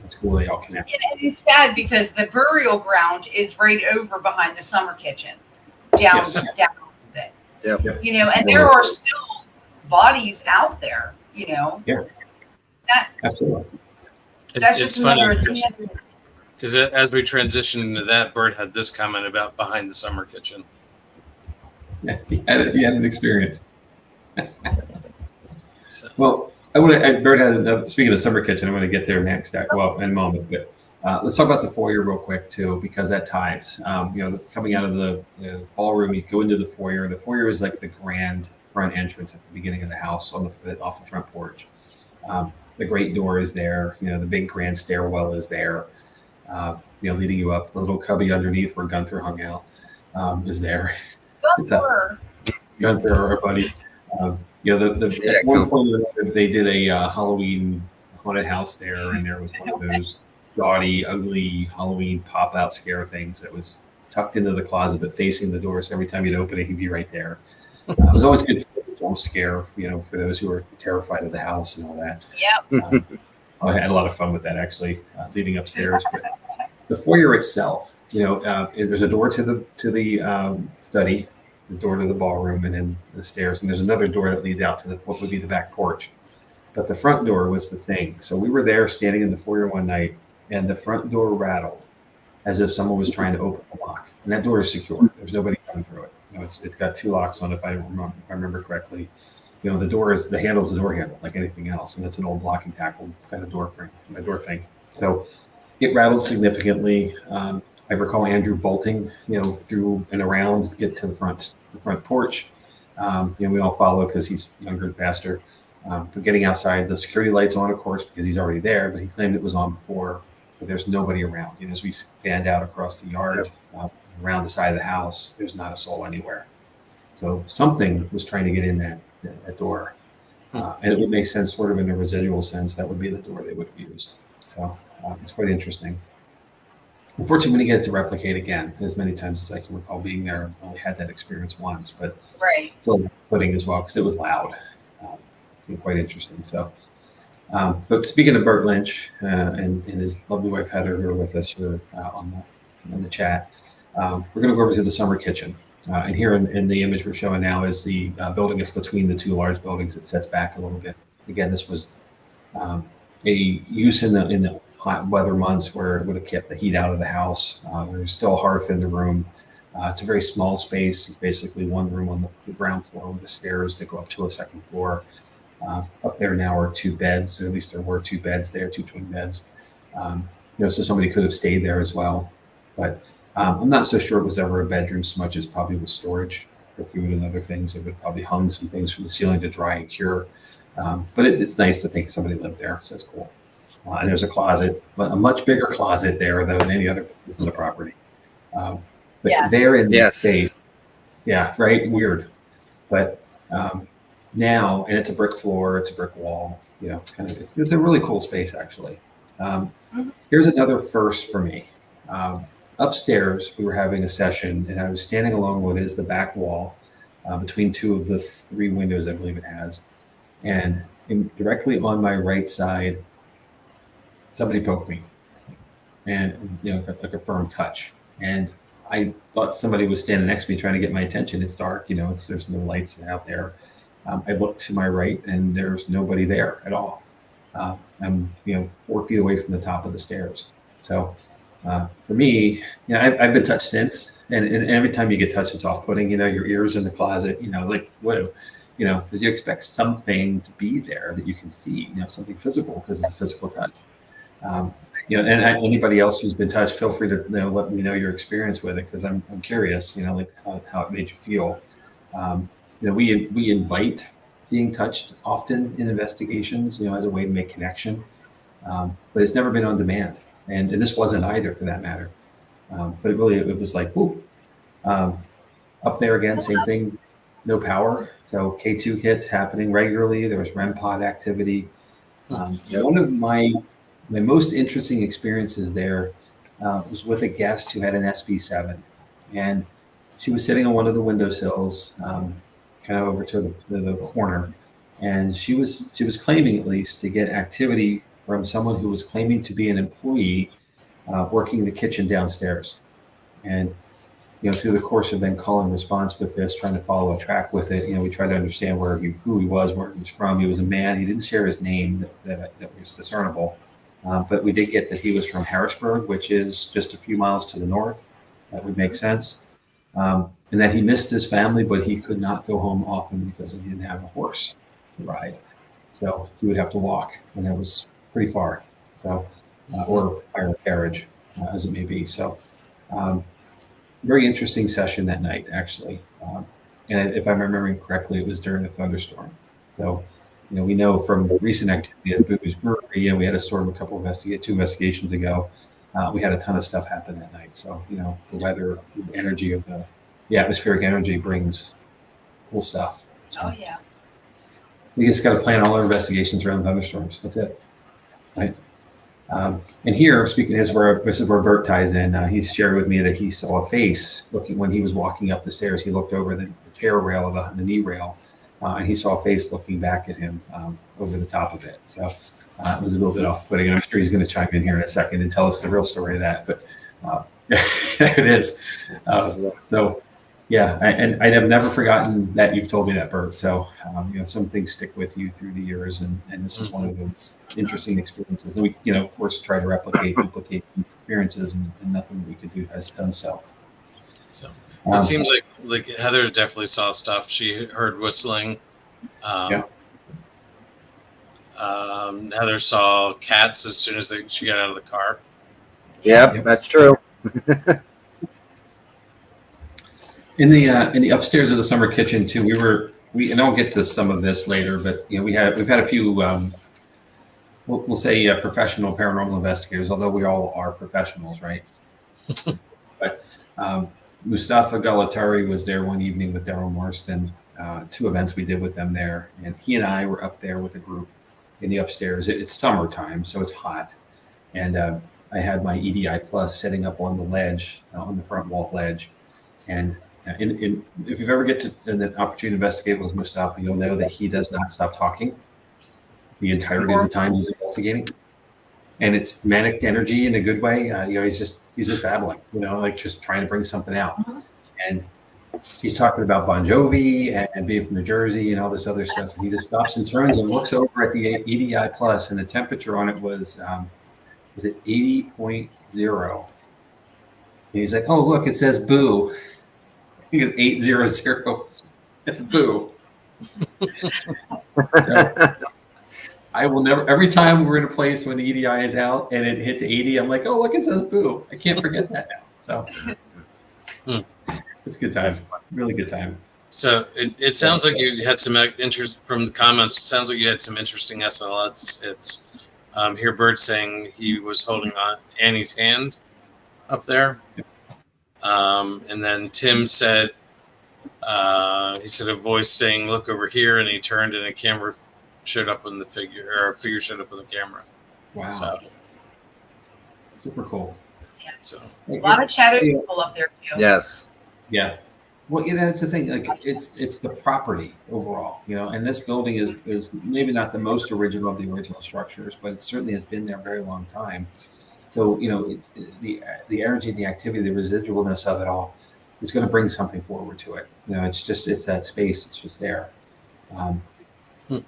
It's cool they all connect. And it's sad because the burial ground is right over behind the summer kitchen, down a little bit. Yep. You know, and there are still bodies out there. You know. Yeah. Absolutely. That's just another. Because as we transition into that, Bert had this comment about behind the summer kitchen. Yeah, he had an experience. So. Well, Bert had, speaking of the summer kitchen, I'm going to get there next, in a moment. But let's talk about the foyer real quick, too, because that ties. You know, coming out of the ballroom, you go into the foyer. The foyer is like the grand front entrance at the beginning of the house off the front porch. The great door is there. You know, the big grand stairwell is there, you know, leading you up. The little cubby underneath where Gunther hung out is there. Gunther, our buddy. You know, at one point they did a Halloween haunted house there, and there was one of those gaudy, ugly Halloween pop-out scare things that was tucked into the closet but facing the door. So every time you'd open it, he'd be right there. It was always good for a jump scare, you know, for those who were terrified of the house and all that. Yep. I had a lot of fun with that actually, leading upstairs. But the foyer itself, you know, there's a door to the study, the door to the ballroom, and then the stairs. And there's another door that leads out to what would be the back porch. But the front door was the thing. So we were there standing in the foyer one night, and the front door rattled as if someone was trying to open the lock. And that door is secure. There's nobody coming through it. You know, it's got two locks on it, if I remember correctly. You know, the handle's the door handle, like anything else, and it's an old blocking tackle kind of door thing. So it rattled significantly. I recall Andrew bolting, you know, through and around to get to the front porch. You know, we all follow because he's younger and faster. But getting outside, the security light's on, of course, because he's already there. But he claimed it was on before, but there's nobody around. You know, as we fanned out across the yard, around the side of the house, there's not a soul anywhere. So something was trying to get in that door. And it would make sense, sort of in a residual sense, that would be the door they would have used. So it's quite interesting. Unfortunately, we didn't get to replicate again as many times as I can recall being there. I only had that experience once, but still footing as well because it was loud. Quite interesting. So, but speaking of Burt Lynch and his lovely wife Heather, who are with us here on the chat, we're going to go over to the summer kitchen. And here in the image we're showing now is the building that's between the two large buildings. It sets back a little bit. Again, this was a use in the hot weather months where it would have kept the heat out of the house. There's still a hearth in the room. It's a very small space. It's basically one room on the ground floor with the stairs to go up to a second floor. Up there now are two beds. At least there were two beds there, two twin beds. So somebody could have stayed there as well. But I'm not so sure it was ever a bedroom so much as probably was storage for food and other things. It would probably hung some things from the ceiling to dry and cure. But it's nice to think somebody lived there, so that's cool. And there's a closet, a much bigger closet there than any other place on the property. But there in the space, yeah, right, weird. But now, and it's a brick floor, it's a brick wall, kind of, it's a really cool space actually. Here's another first for me. Upstairs, we were having a session, and I was standing along what is the back wall between two of the three windows I believe it has. And directly on my right side, somebody poked me, and like a firm touch. And I thought somebody was standing next to me trying to get my attention. It's dark, there's no lights out there. I looked to my right, and there's nobody there at all. I'm 4 feet away from the top of the stairs. So for me, I've been touched since, and every time you get touched, it's off-putting. Your ears in the closet. Like whoa. Because you expect something to be there that you can see, something physical because it's a physical touch. And anybody else who's been touched, feel free to let me know your experience with it because I'm curious, like how it made you feel. We invite being touched often in investigations, as a way to make connection, but it's never been on demand, and this wasn't either for that matter. But it was like, whoop. Up there again, same thing. No power, so K2 hits happening regularly. There was REM pod activity. One of my most interesting experiences there was with a guest who had an SB7, and she was sitting on one of the windowsills, kind of over to the corner, and she was claiming at least to get activity from someone who was claiming to be an employee working the kitchen downstairs, and. Through the course of then call and response with this, trying to follow a track with it, we tried to understand who he was, where he was from. He was a man. He didn't share his name that was discernible, but we did get that he was from Harrisburg, which is just a few miles to the north. That would make sense. And that he missed his family, but he could not go home often because he didn't have a horse to ride. So he would have to walk, and that was pretty far. So, or hire a carriage, as it may be. So. Very interesting session that night, actually. And if I'm remembering correctly, it was during a thunderstorm. So, we know from recent activity at Boo's Brewery, we had a storm two investigations ago. We had a ton of stuff happen that night. So, the weather, the energy of the atmospheric energy brings cool stuff. So, oh, yeah. We just got to plan all our investigations around thunderstorms. That's it. Right. And here, speaking this is where Bert ties in. He shared with me that he saw a face looking when he was walking up the stairs. He looked over the chair rail, the knee rail, and he saw a face looking back at him over the top of it. So it was a little bit off-putting. And I'm sure he's going to chime in here in a second and tell us the real story of that. But it is. So yeah, and I have never forgotten that you've told me that, Bert. So some things stick with you through the years, and this is one of those interesting experiences. And we, of course, try to duplicate experiences, and nothing that we could do has done so. So it seems like Heather definitely saw stuff. She heard whistling. Heather saw cats as soon as she got out of the car. Yep. That's true. In the upstairs of the summer kitchen too, and I'll get to some of this later, but we've had a few we'll say professional paranormal investigators, although we all are professionals, right? But Mustafa Galatari was there one evening with Daryl Marston. 2 events we did with them there, and he and I were up there with a group in the upstairs. It's summertime, so it's hot, and I had my EDI Plus setting up on the ledge, on the front wall ledge, and if you've ever get to an opportunity to investigate with Mustafa, you'll know that he does not stop talking the entirety of the time he's investigating, and it's manic energy in a good way. He's just babbling, like just trying to bring something out, and he's talking about Bon Jovi and being from New Jersey and all this other stuff. And he just stops and turns and looks over at the EDI Plus, and the temperature on it was it 80.0? And he's like, "Oh, look, it says boo." He goes 800. It's boo. So, I will never. Every time we're in a place when the EDI is out and it hits 80, I'm like, "Oh, look, it says boo." I can't forget that now. So. It's a good time. Really good time. So it sounds like you had some interest from the comments. It sounds like you had some interesting SLS. It's here Bert saying he was holding on Annie's hand up there. And then Tim said, he said a voice saying, "Look over here," and he turned and a camera showed up in the figure, or a figure showed up in the camera. Wow. So, super cool. Yeah. So a lot of shadow people up there too. Yes. Yeah. Well, that's the thing. Like, it's the property overall, and this building is maybe not the most original of the original structures, but it certainly has been there a very long time. So, the energy, the activity, the residualness of it all is going to bring something forward to it. It's that space. It's just there.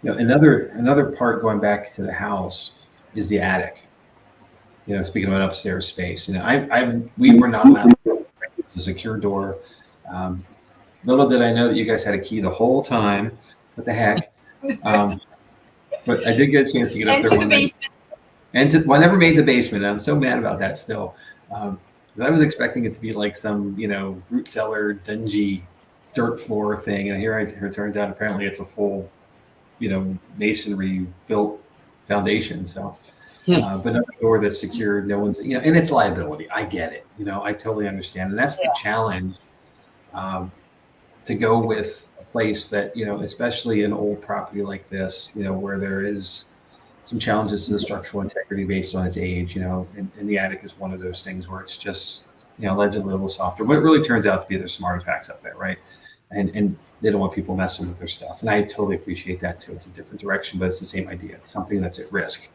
Another part going back to the house is the attic. Speaking of an upstairs space, we were not allowed to use a secure door. Little did I know that you guys had a key the whole time. What the heck? But I did get a chance to get up there one night. I never made the basement. I'm so mad about that still. Because I was expecting it to be like some, root cellar, dingy dirt floor thing. And here it turns out apparently it's a full, masonry built foundation. So, but another door that's secured, no one's, and it's liability. I get it. I totally understand. And that's the challenge. To go with a place that, especially an old property like this, where there is some challenges to the structural integrity based on its age, and the attic is one of those things where it's just, allegedly a little softer, but it really turns out to be there's some artifacts up there, right? And they don't want people messing with their stuff. And I totally appreciate that too. It's a different direction, but it's the same idea. It's something that's at risk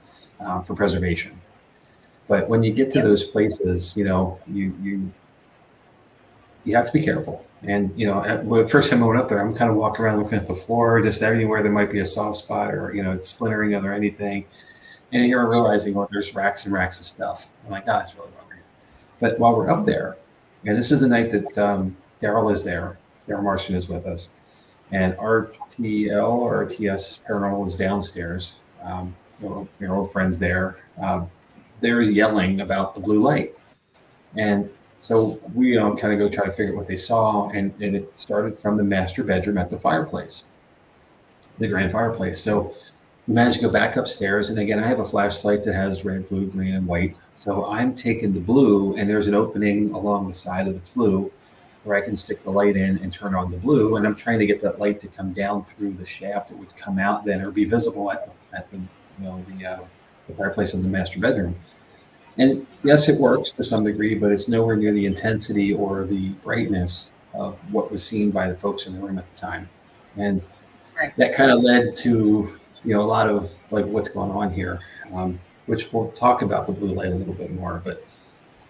for preservation. But when you get to those places, you have to be careful. And, the first time I went up there, I'm kind of walking around looking at the floor, just anywhere there might be a soft spot or, splintering or anything. And here I'm realizing, there's racks and racks of stuff. I'm like, it's really bothering. But while we're up there, and this is the night that Daryl is there, Daryl Marston is with us, and RTL or RTS Paranormal is downstairs. Your old friends there. They're yelling about the blue light. And so we kind of go try to figure out what they saw, and it started from the master bedroom at the fireplace, the grand fireplace. So we managed to go back upstairs, and again, I have a flashlight that has red, blue, green, and white. So I'm taking the blue, and there's an opening along the side of the flue where I can stick the light in and turn on the blue, and I'm trying to get that light to come down through the shaft. It would come out then or be visible at the fireplace in the master bedroom. And yes, it works to some degree, but it's nowhere near the intensity or the brightness of what was seen by the folks in the room at the time. And that kind of led to, a lot of like what's going on here, which we'll talk about the blue light a little bit more. But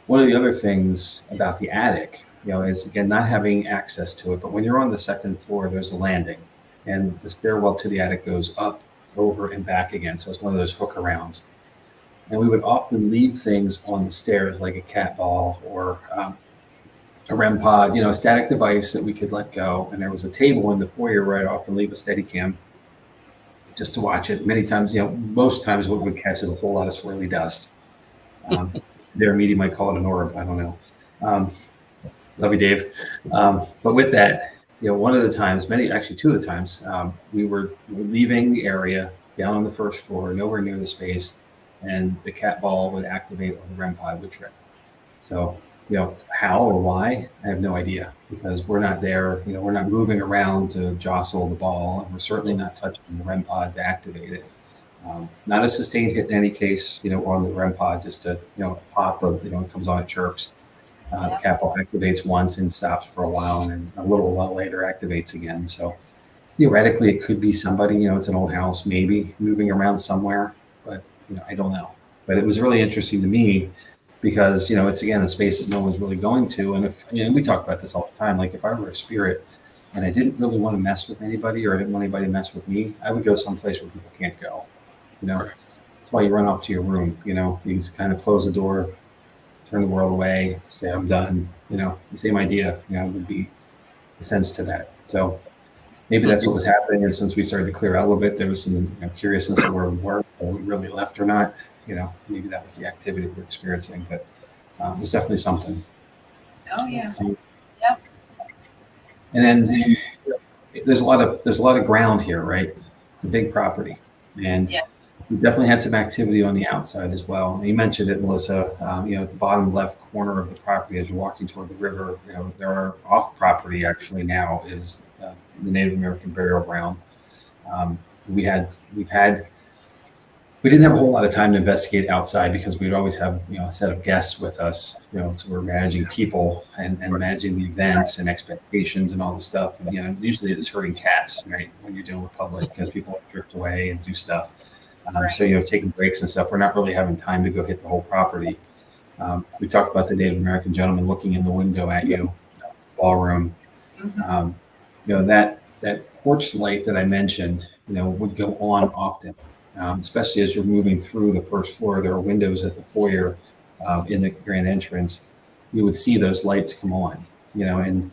one of the other things about the attic, is again, not having access to it. But when you're on the second floor, there's a landing, and the stairwell to the attic goes up, over, and back again. So it's one of those hook arounds. And we would often leave things on the stairs, like a cat ball or a REM pod, a static device that we could let go. And there was a table in the foyer where I'd often leave a Steadicam just to watch it. Many times, most times what would catch is a whole lot of swirly dust. Their media might call it an orb. I don't know. Love you, Dave. But with that, one of the times, two of the times, we were leaving the area down on the first floor, nowhere near the space. And the cat ball would activate or the REM pod would trip. So how or why, I have no idea, because we're not there. We're not moving around to jostle the ball, and we're certainly not touching the REM pod to activate it. Not a sustained hit in any case, on the REM pod, just a, pop of, it comes on, it chirps. The capo activates once and stops for a while, and then a little while later activates again. So theoretically, it could be somebody, it's an old house, maybe moving around somewhere, but I don't know. But it was really interesting to me because it's, again, a space that no one's really going to. And if we talk about this all the time, like if I were a spirit and I didn't really want to mess with anybody, or I didn't want anybody to mess with me, I would go someplace where people can't go. That's why you run off to your room. You just kind of close the door, turn the world away, say I'm done. The same idea. Would be the sense to that. So maybe that's what was happening. And since we started to clear out a little bit, there was some curiousness of where we were, whether we really left or not. Maybe that was the activity we're experiencing, but it was definitely something. Oh yeah. Yep. And then there's a lot of ground here, right? It's a big property, and we definitely had some activity on the outside as well. And you mentioned it, Melissa. At the bottom left corner of the property, as you're walking toward the river, there are off property actually now is the Native American burial ground. We didn't have a whole lot of time to investigate outside because we'd always have a set of guests with us. So we're managing people and managing the events and expectations and all the stuff. And usually it's herding cats, right? When you're dealing with public, because people drift away and do stuff. So taking breaks and stuff. We're not really having time to go hit the whole property. We talked about the Native American gentleman looking in the window at you, ballroom. That porch light that I mentioned, would go on often. Especially as you're moving through the first floor. There are windows at the foyer in the grand entrance. You would see those lights come on, and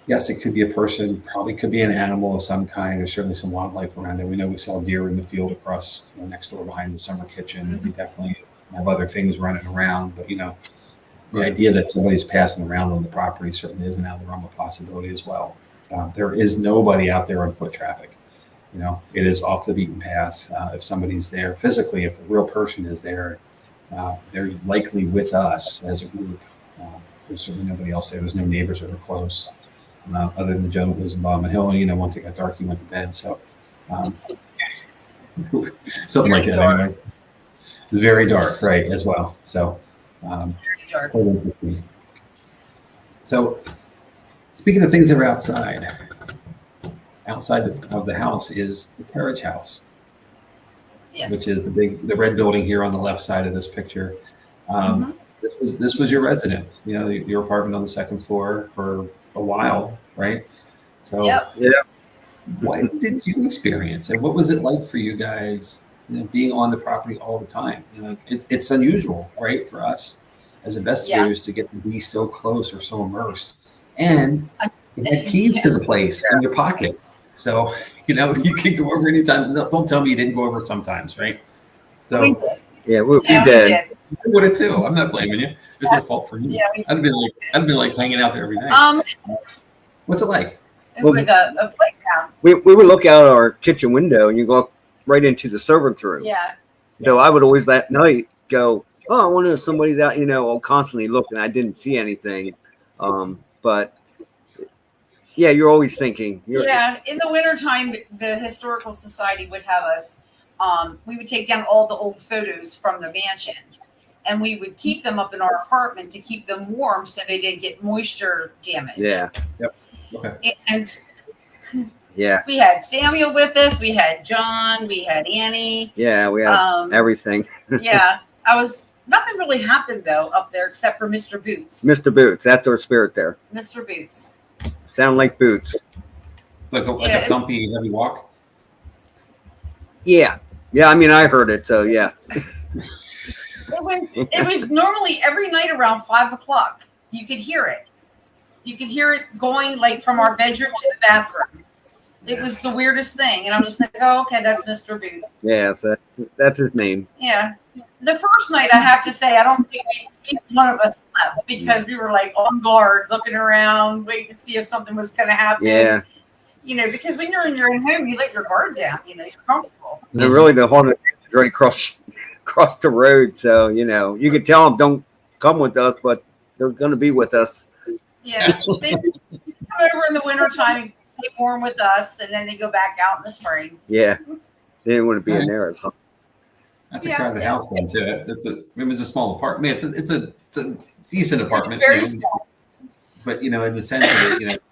yes, it could be a person, probably could be an animal of some kind. There's certainly some wildlife around there. We know we saw deer in the field across next door behind the summer kitchen. We definitely have other things running around, but the idea that somebody's passing around on the property certainly isn't out of the realm of possibility as well. There is nobody out there on foot traffic. It is off the beaten path. If somebody's there physically, if a real person is there, they're likely with us as a group. There's certainly nobody else there. There's no neighbors that are close, other than the gentleman who lives in Bottom Hill. And, once it got dark, he went to bed. So something like that. Anyway. It's very dark, right, as well. So very dark. So speaking of things that are outside of the house is the carriage house, which is the red building here on the left side of this picture. This was your residence, your apartment on the second floor for a while, right? So what did you experience, and what was it like for you guys, being on the property all the time? It's unusual, right, for us as investigators to get to be so close or so immersed, and you have keys to the place in your pocket. So, you can go over anytime. Don't tell me you didn't go over sometimes, right? So, we did. I would have too. I'm not blaming you. There's no fault for you. I'd been like hanging out there every night. What's it like? It's like a playground. We would look out our kitchen window and you go right into the servant's room. Yeah. So I would always that night go, oh, I wonder if somebody's out, constantly looking. I didn't see anything. But yeah, you're always thinking. In the wintertime, the Historical Society would have us, we would take down all the old photos from the mansion, and we would keep them up in our apartment to keep them warm so they didn't get moisture damage. Yeah. Yep. Okay. And we had Samuel with us, we had John, we had Annie. Yeah, we had everything. Nothing really happened though up there except for Mr. Boots. Mr. Boots, that's our spirit there. Mr. Boots. Sound like boots. Like a thumpy, heavy walk? Yeah. Yeah, I mean, I heard it, so yeah. It was normally every night around 5 o'clock. You could hear it. You could hear it going like from our bedroom to the bathroom. It was the weirdest thing. And I'm just like, oh, okay, that's Mr. Boots. Yeah, so that's his name. Yeah. The first night, I have to say, I don't think either one of us slept because we were like on guard, looking around, waiting to see if something was going to happen. Yeah. Because when you're in your own home, you let your guard down. You're comfortable. And really, the haunted is right across the road. So, you could tell them, come with us, but they're going to be with us. Yeah, they come over in the wintertime and stay warm with us, and then they go back out in the spring. Yeah, they didn't want to be in there as hot. That's a crowded house then too. It was a small apartment. It's a decent apartment. It's very small. But in the sense of it,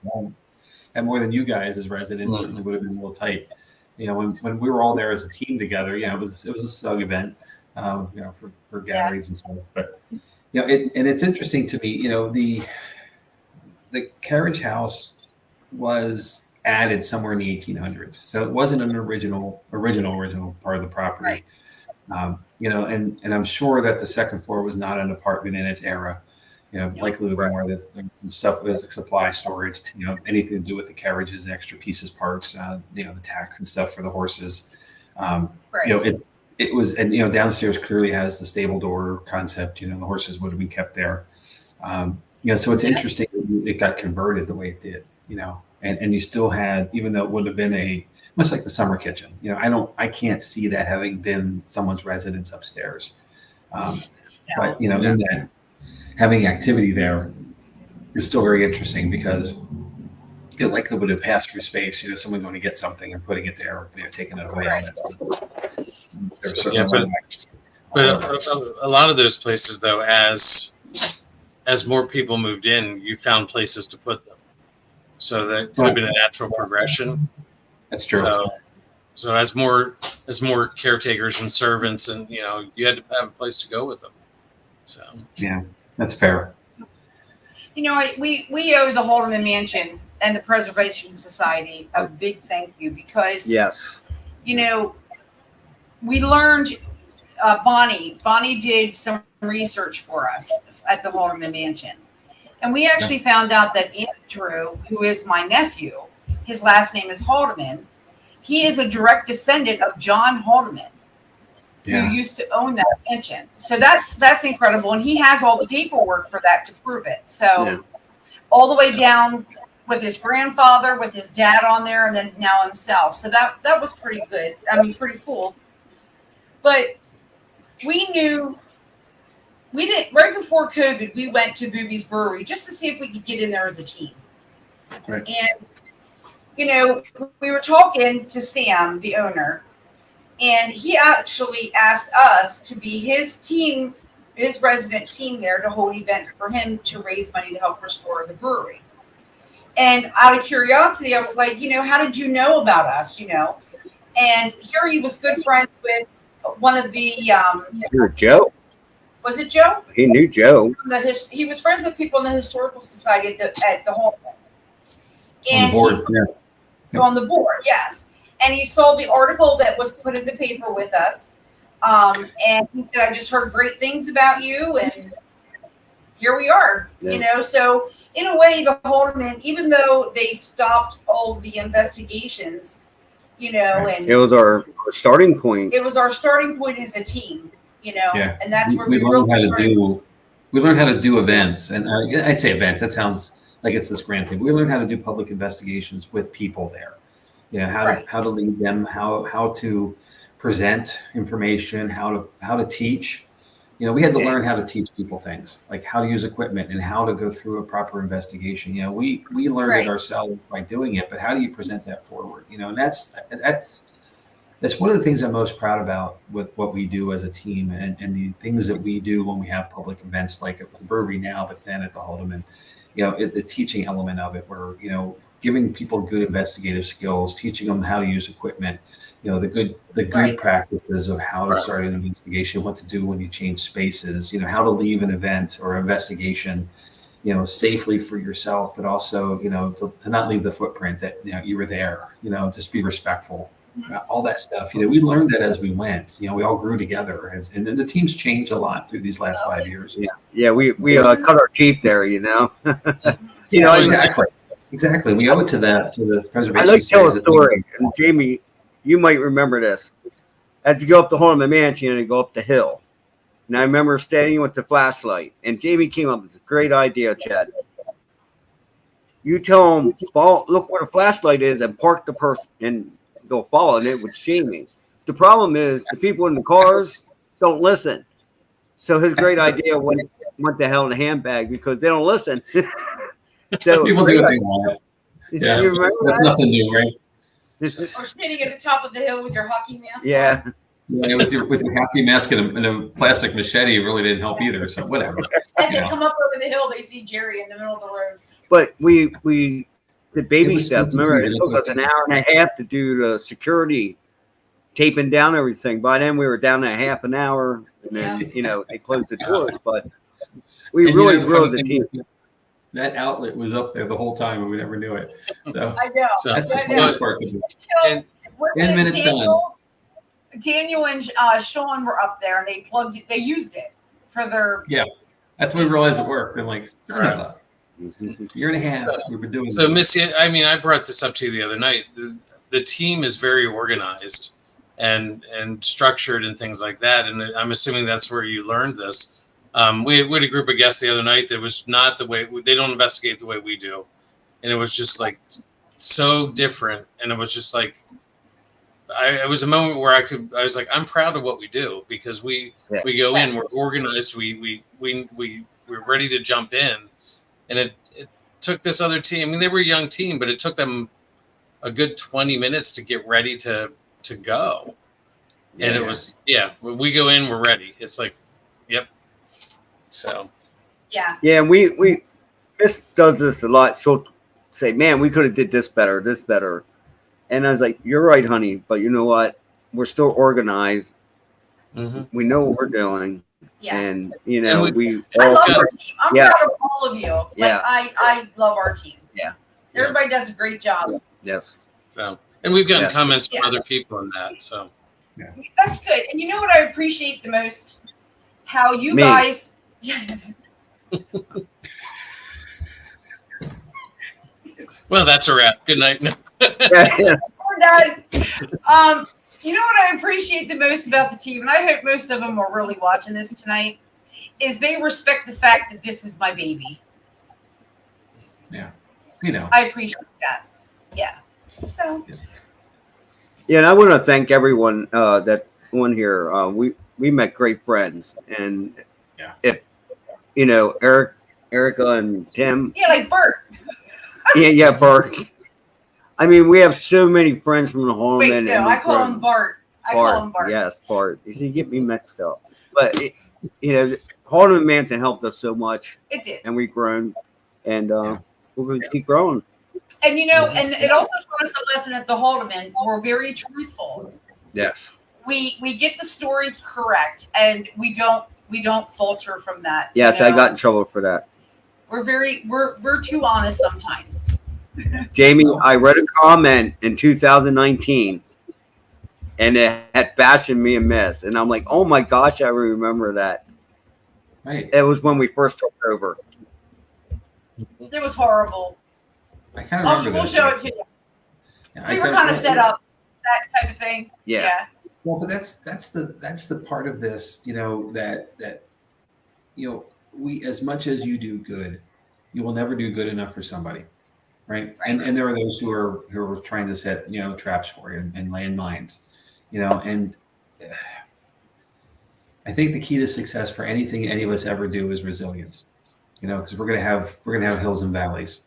and more than you guys as residents certainly would have been a little tight. When we were all there as a team together, it was a snug event, for gatherings and stuff. But and it's interesting to me, the carriage house was added somewhere in the 1800s, so it wasn't an original part of the property. Right. And I'm sure that the second floor was not an apartment in its era. Likely more there's some stuff as like supply storage, anything to do with the carriages, extra pieces, parts, the tack and stuff for the horses. Right. It was, and downstairs clearly has the stable door concept. The horses would have been kept there. So it's interesting that it got converted the way it did. And you still had, even though it would have been much like the summer kitchen. I can't see that having been someone's residence upstairs. But in that, having activity there is still very interesting because it likely would have passed through space. Someone going to get something and putting it there, taking it away. But a lot of those places, though, as more people moved in, you found places to put them. So that could have been a natural progression. That's true. So as more caretakers and servants, and you had to have a place to go with them. So yeah, that's fair. We owe the Haldeman Mansion and the Preservation Society a big thank you because yes, we learned Bonnie did some research for us at the Haldeman Mansion, and we actually found out that Andrew, who is my nephew, his last name is Haldeman. He is a direct descendant of John Haldeman, who used to own that mansion. So that's incredible. And he has all the paperwork for that to prove it. So all the way down with his grandfather, with his dad on there, and then now himself. So that was pretty good. I mean, pretty cool. But we didn't, right before COVID, we went to Booby's Brewery just to see if we could get in there as a team. Right. And, we were talking to Sam, the owner, and he actually asked us to be his team, his resident team there to hold events for him to raise money to help restore the brewery. And out of curiosity, I was like, how did you know about us, And here he was good friends with one of the... Joe. Was it Joe? He knew Joe. He was friends with people in the Historical Society at the home. And on the board, yes. And he saw the article that was put in the paper with us. And he said, I just heard great things about you. And here we are, So in a way, the Haldeman, even though they stopped all the investigations, and it was our starting point. It was our starting point as a team, and that's where we learned how to do. We learned how to do events, and I say events. That sounds like it's this grand thing. We learned how to do public investigations with people there. How to lead them, how to present information, how to teach. We had to learn how to teach people things, like how to use equipment and how to go through a proper investigation. We learned it ourselves by doing it, but how do you present that forward? And that's one of the things I'm most proud about with what we do as a team and the things that we do when we have public events like at the brewery now, but then at the Haldeman, the teaching element of it, where, giving people good investigative skills, teaching them how to use equipment, the good practices of how to start an investigation, what to do when you change spaces, how to leave an event or investigation, safely for yourself, but also, to not leave the footprint that, you were there, just be respectful, all that stuff. We learned that as we went, we all grew together and then the team's changed a lot through these last 5 years. Yeah. We cut our teeth there, Exactly. We owe it to the preservation. I'd like to tell a story. And Jamie, you might remember this. As you go up the Haldeman Mansion and go up the hill. And I remember standing with the flashlight. And Jamie came up with a great idea, Chad. You tell him, look where the flashlight is and park the person and go follow. And it would see me. The problem is the people in the cars don't listen. So his great idea, when what the hell in the handbag because they don't listen. So People do what they want. Yeah, you remember that's that? nothing new, right? Or standing at the top of the hill with your hockey mask. Yeah. On. Yeah, with your hockey mask and a plastic machete, it really didn't help either. So whatever. As they You know. come up over the hill, they see Jerry in the middle of the road. But we did baby It was steps. spooky Remember, it season. took us an hour and a half to do the security, taping down everything. By then, we were down to half an hour, and then they closed the doors. But we And really the grew funny as a thing team. was that outlet was up there the whole time, and we never knew it. So I know. So- that's the I know. funniest part to do. And- Wasn't 10 it minutes Daniel and Sean were up there, and they used it for their. That's when we realized it worked. They're like, son of a year and a half, we've been doing So, this. Missy, I mean, I brought this up to you the other night. The team is very organized and structured and things like that. And I'm assuming that's where you learned this. We had a group of guests the other night that was not the way they don't investigate the way we do, and it was just like so different. And it was just like it was a moment where I was like, I'm proud of what we do because we go in, we're organized, we're ready to jump in, and it took this other team. I mean, they were a young team, but it took them a good 20 minutes to get ready to go. And it was, when we go in, we're ready. It's like, yep. So. Yeah. Yeah, we Miss does this a lot. She'll say, "Man, we could have did this better." And I was like, "You're right, honey, but you know what? We're still organized. Mm-hmm. We know what we're doing, Yeah. and And we I all love our team. I'm Yeah. proud of all of you. Like, Yeah. I love our team. Yeah. Everybody does a great job. yes, So, and we've gotten Yes. comments from Yeah. other people on that. So, That's good. And you know what I appreciate the most? How you Me. guys. well, that's a wrap. Good night. yeah. We're done. You know what I appreciate the most about the team, and I hope most of them are really watching this tonight, is they respect the fact that this is my baby. I appreciate that. Yeah. So. Yeah, and I want to thank everyone that won here. We met great friends, and if Erica and Tim, Yeah, like Bert. yeah, Bert. I mean, we have so many friends from the Holman. Wait, no, and I call him Bart. I call him Bart. Yes, Bart. You see, you get me mixed up. But Haldeman Mansion helped us so much, It did. and we've grown, and we're going to keep growing. And and it also taught us a lesson at the Haldeman. We're very truthful. Yes. We get the stories correct, and we don't falter from that. Yes, I got in trouble for that. We're too honest sometimes. Jamie, I read a comment in 2019, and it had bashing me a miss, and I'm like, oh my gosh, I remember that. Right. It was when we first took over. It was horrible. I kind of remember We'll this. show it to you. Yeah, We were kind of set up, that type of thing. Yeah. Well, but that's the part of this, that we, as much as you do good, you will never do good enough for somebody, right? And there are those who are trying to set traps for you and land mines, and I think the key to success for anything any of us ever do is resilience, because we're gonna have hills and valleys,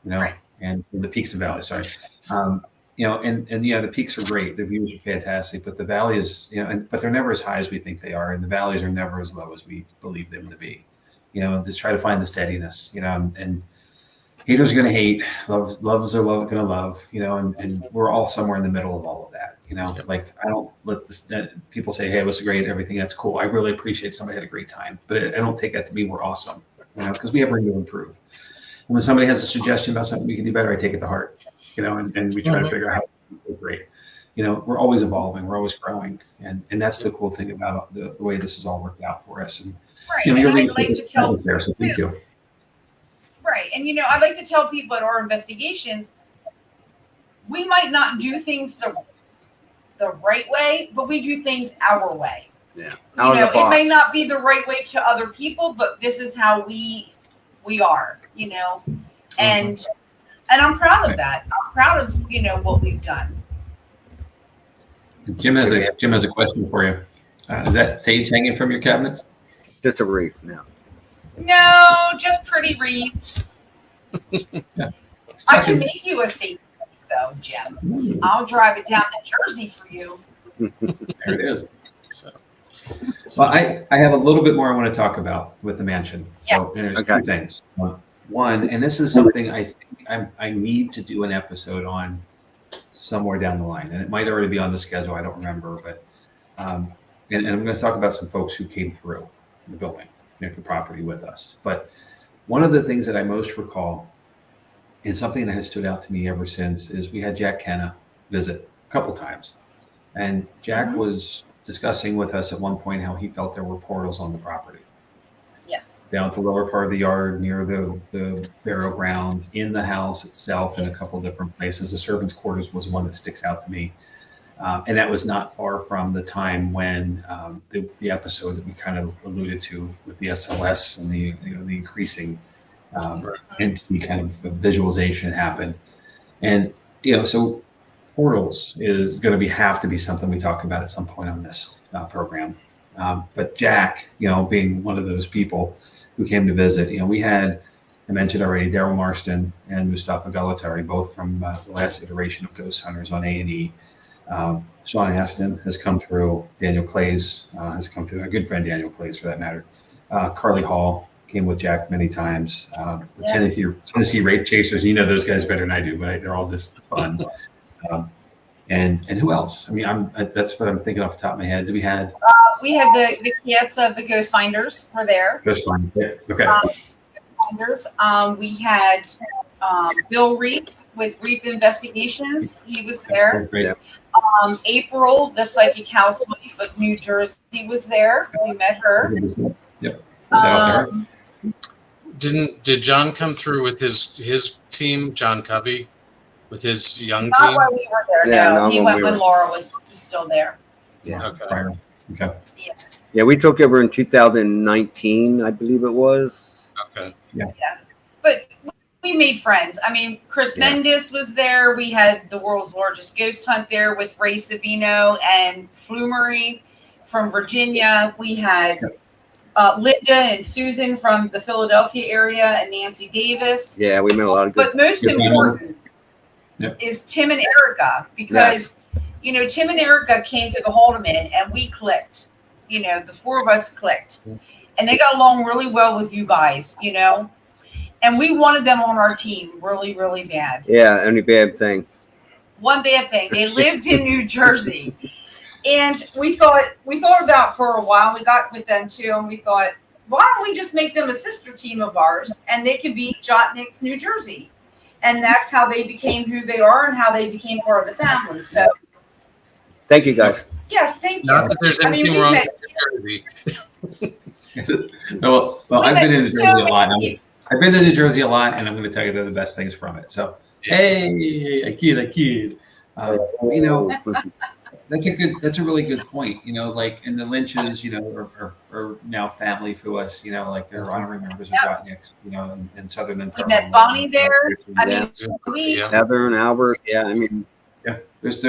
Right. and the peaks and valleys. Sorry. The peaks are great, the views are fantastic, but the valleys, but they're never as high as we think they are, and the valleys are never as low as we believe them to be. Just try to find the steadiness, and haters are going to hate, loves are going to love, and we're all somewhere in the middle of all of that. Like I don't let people say, hey, it was great, everything, that's cool. I really appreciate somebody had a great time, but I don't take that to mean we're awesome, because we have room to improve. And when somebody has a suggestion about something we can do better, I take it to heart. And we try to figure out how to do great. We're always evolving, we're always growing, and that's the cool thing about the way this has all worked out for us. And Right. your And I research like to tell is there, so thank you. Right. And I like to tell people at our investigations, we might not do things the right way, but we do things our way. Yeah. It may not be the right way to other people, but this is how we are, and I'm proud of that. I'm proud of what we've done. Jim has a question for you. Is that sage hanging from your cabinets? Just a brief now. No, just pretty reads. Yeah. I can make you a safe though, Jim. I'll drive it down to Jersey for you. There it is. So, Well, I have a little bit more I want to talk about with the mansion. So there's Okay. two things. One, and this is something I think I need to do an episode on somewhere down the line, and it might already be on the schedule. I don't remember, but and I'm going to talk about some folks who came through the building, the property with us. But one of the things that I most recall, and something that has stood out to me ever since, is we had Jack Kenna visit a couple times, and Jack was discussing with us at one point how he felt there were portals on the property. Yes. Down to the lower part of the yard, near the burial grounds, in the house itself, in a couple different places. The servants' quarters was one that sticks out to me. And that was not far from the time when the episode that we kind of alluded to with the SLS and the increasing entity kind of visualization happened. And, so portals is going to have to be something we talk about at some point on this program. But Jack, being one of those people who came to visit, we had, I mentioned already, Daryl Marston and Mustafa Galatari, both from the last iteration of Ghost Hunters on A&E. Sean Aston has come through. Daniel Clays has come through. Our good friend Daniel Clays, for that matter. Carly Hall came with Jack many times. The Tennessee Wraith Chasers, those guys better than I do, but they're all just fun. And who else? I mean, that's what I'm thinking off the top of my head. We had the cast of the Ghost Finders were there. Ghost Finders. Okay. Finders. We had Bill Reap with Reap Investigations. He was there. Great. April, the psychic housewife of New Jersey, was there. We met her. Yep. did John come through with his team, John Covey, with his young Not team? when we were there. Yeah, no, not he when went we when were. Laura was still there. Yeah. Okay. Okay. Yeah, we took over in 2019, I believe it was. Okay. But we made friends. I mean, Chris Yeah. Mendis was there. We had the world's largest ghost hunt there with Ray Savino and Flumery from Virginia. We had Linda and Susan from the Philadelphia area and Nancy Davis. Yeah, we met a lot of good. But most Good important Yep. is Tim and Erica, because Tim and Erica came to the Haldeman and we clicked. The four of us clicked, and they got along really well with you guys. And we wanted them on our team really, really bad. Yeah, only bad thing. One bad thing, they lived in New Jersey, and we thought about for a while. We got with them too, and we thought, why don't we just make them a sister team of ours, and they could be JOTT-NYX New Jersey, and that's how they became who they are and how they became part of the family. So, Thank you, guys. yes, thank you. Not that there's I mean, anything we wrong met- with New Jersey. well, We I've been met in New so Jersey a lot. many- I've been to New Jersey a lot, and I'm going to tell you they're the best things from it. So, hey, I kid. That's a really good point. And the Lynches, are now family for us. Like they're honoring members of JOTT-NYX, in Southern and We met Bonnie there. I mean, we Yeah. Heather and Albert. Yeah, I mean, there's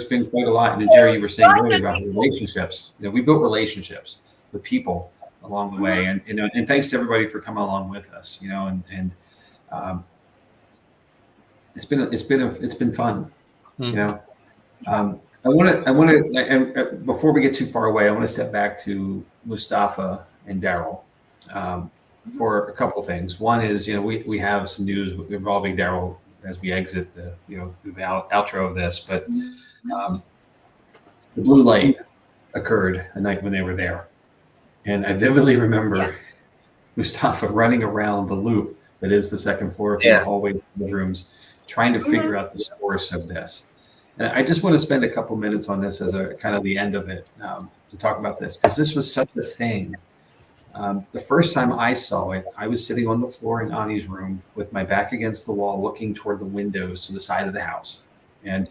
been quite a lot. And Jerry, you were saying earlier about relationships. We built relationships with people along the way, and and thanks to everybody for coming along with us. It's been fun. I want to before we get too far away, I want to step back to Mustafa and Daryl for a couple of things. One is, we have some news involving Daryl as we exit the through the outro of this, but the blue light occurred a night when they were there, and I vividly remember Mustafa running around the loop that is the second floor through the hallways and bedrooms, trying to figure out the source of this. And I just want to spend a couple minutes on this as a kind of the end of it, to talk about this, because this was such a thing. The first time I saw it, I was sitting on the floor in Ani's room with my back against the wall, looking toward the windows to the side of the house. And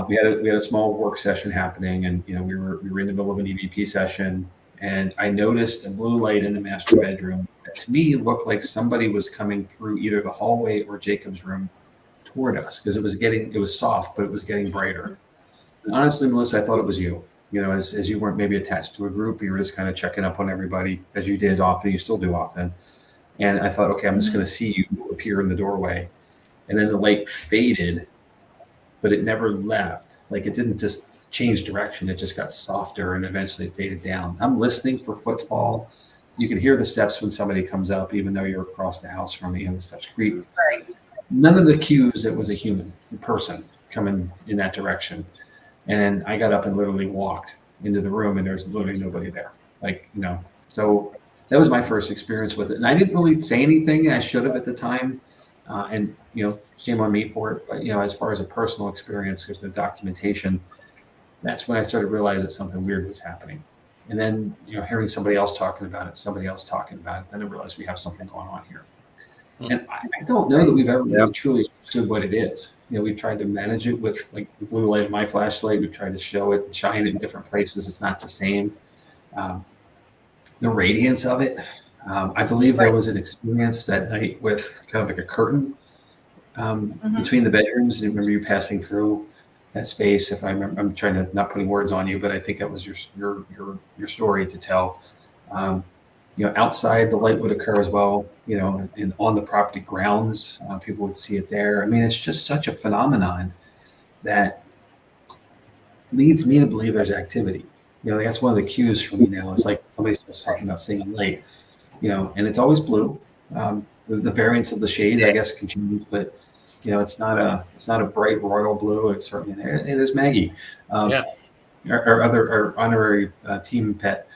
we had a small work session happening, and we were in the middle of an EVP session, and I noticed a blue light in the master bedroom that to me looked like somebody was coming through either the hallway or Jacob's room toward us, because it was soft, but it was getting brighter. And honestly, Melissa, I thought it was you. as you weren't maybe attached to a group, you were just kind of checking up on everybody as you did often, you still do often. And I thought, okay, I'm just going to see you appear in the doorway. And then the light faded, but it never left. Like it didn't just change direction. It just got softer and eventually faded down. I'm listening for footfall. You can hear the steps when somebody comes up, even though you're across the house from me and the steps creak. Right. None of the cues that was a person coming in that direction. And I got up and literally walked into the room, and there's literally nobody there. So that was my first experience with it. And I didn't really say anything. I should have at the time. And shame on me for it. But, as far as a personal experience, there's no documentation. That's when I started to realize that something weird was happening. And then, hearing somebody else talking about it, then I realized we have something going on here. And I don't know that we've ever really truly understood what it is. We've tried to manage it with like the blue light of my flashlight. We've tried to show it, shine it in different places. It's not the same. The radiance of it. I believe there was an experience that night with kind of like a curtain between the bedrooms. I remember you passing through that space. If I remember, I'm trying to not putting words on you, but I think that was your story to tell. Outside the light would occur as well. On the property grounds, people would see it there. I mean, it's just such a phenomenon that leads me to believe there's activity. That's one of the cues for me now. It's like somebody starts talking about seeing light. And it's always blue. The variance of the shade, I guess, can change, but it's not a bright royal blue. It's certainly there. Hey, there's Maggie, our honorary team pet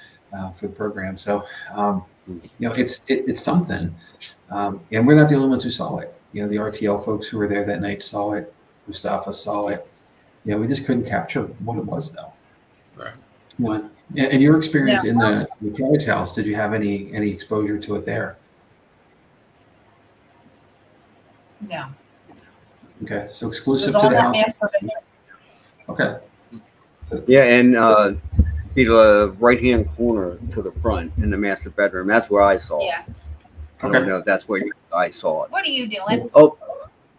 for the program. So it's something, and we're not the only ones who saw it. The RTL folks who were there that night saw it. Mustafa saw it. We just couldn't capture what it was though. Right. And your experience in the carriage house, did you have any exposure to it there? No. Okay, so exclusive to the house. Okay. Yeah, and be the right-hand corner to the front in the master bedroom. That's where I saw it. Yeah. I don't know if that's where I saw it. What are you doing? Oh,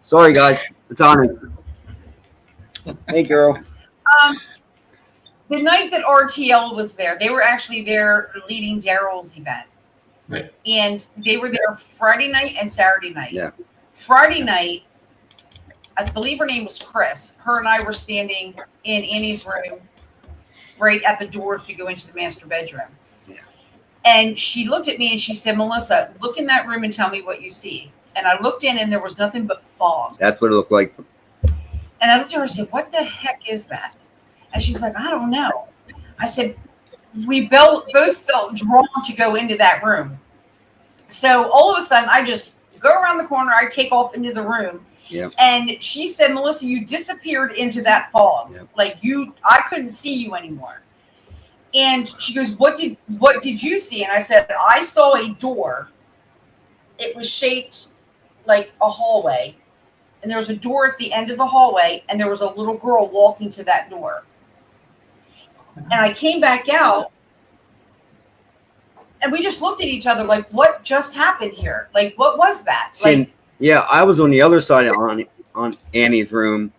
sorry, guys. It's on. Hey, girl. The night that RTL was there, they were actually there leading Daryl's event. Right. And they were there Friday night and Saturday night. Yeah. Friday night, I believe her name was Chris. Her and I were standing in Annie's room right at the door to go into the master bedroom. Yeah. And she looked at me and she said, Melissa, look in that room and tell me what you see. And I looked in and there was nothing but fog. That's what it looked like. And I looked at her and said, what the heck is that? And she's like, I don't know. I said, we both felt drawn to go into that room. So all of a sudden, I just go around the corner. I take off into the room. Yeah. And she said, Melissa, you disappeared into that fog. Yep. Like I couldn't see you anymore. And she goes, what did you see? And I said, I saw a door. It was shaped like a hallway. And there was a door at the end of the hallway. And there was a little girl walking to that door. And I came back out. And we just looked at each other like, what just happened here? Like, what was that? Like, yeah, I was on the other side on Annie's room,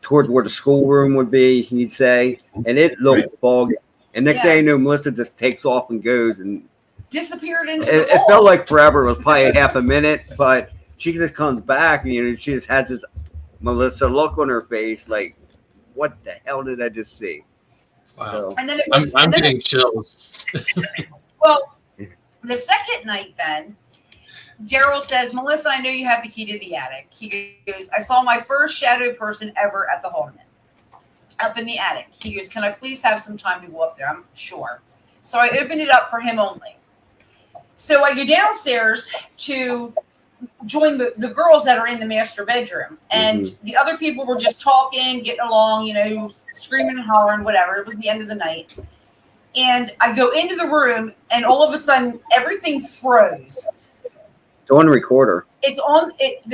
toward where the schoolroom would be, you'd say, and it looked foggy. And next thing you know, Melissa just takes off and goes and disappeared into the it felt like forever. It was probably half a minute, but she just comes back and she just has this Melissa look on her face, like, what the hell did I just see? Wow. So, and then I'm getting chills. Well, the second night then, Daryl says, Melissa, I know you have the key to the attic. He goes, I saw my first shadow person ever at the Haldeman, up in the attic. He goes, can I please have some time to go up there? I'm sure. So I opened it up for him only. So I go downstairs to join the girls that are in the master bedroom. And the other people were just talking, getting along, screaming and hollering, whatever. It was the end of the night. And I go into the room, and all of a sudden, everything froze. it's on recorder. It's on.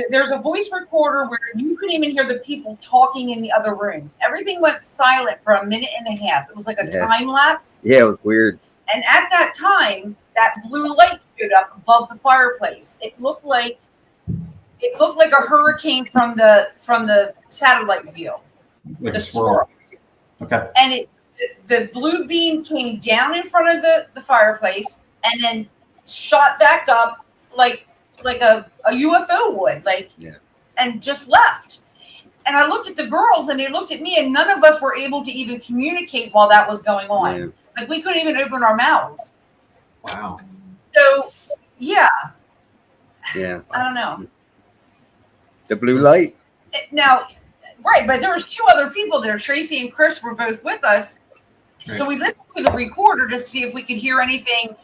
There's a voice recorder where you couldn't even hear the people talking in the other rooms. Everything went silent for a minute and a half. It was like a time lapse. Yeah, it was weird. And at that time, that blue light showed up above the fireplace. It looked like a hurricane from the satellite view. Like the a swirl. Okay. And the blue beam came down in front of the fireplace and then shot back up like a UFO would, and just left. And I looked at the girls and they looked at me, and none of us were able to even communicate while that was going on. Yeah. Like, we couldn't even open our mouths. Wow. So, yeah. Yeah. I don't know. The blue light. Now, right, but there was 2 other people there. Tracy and Chris were both with us. Right. So we listened to the recorder to see if we could hear anything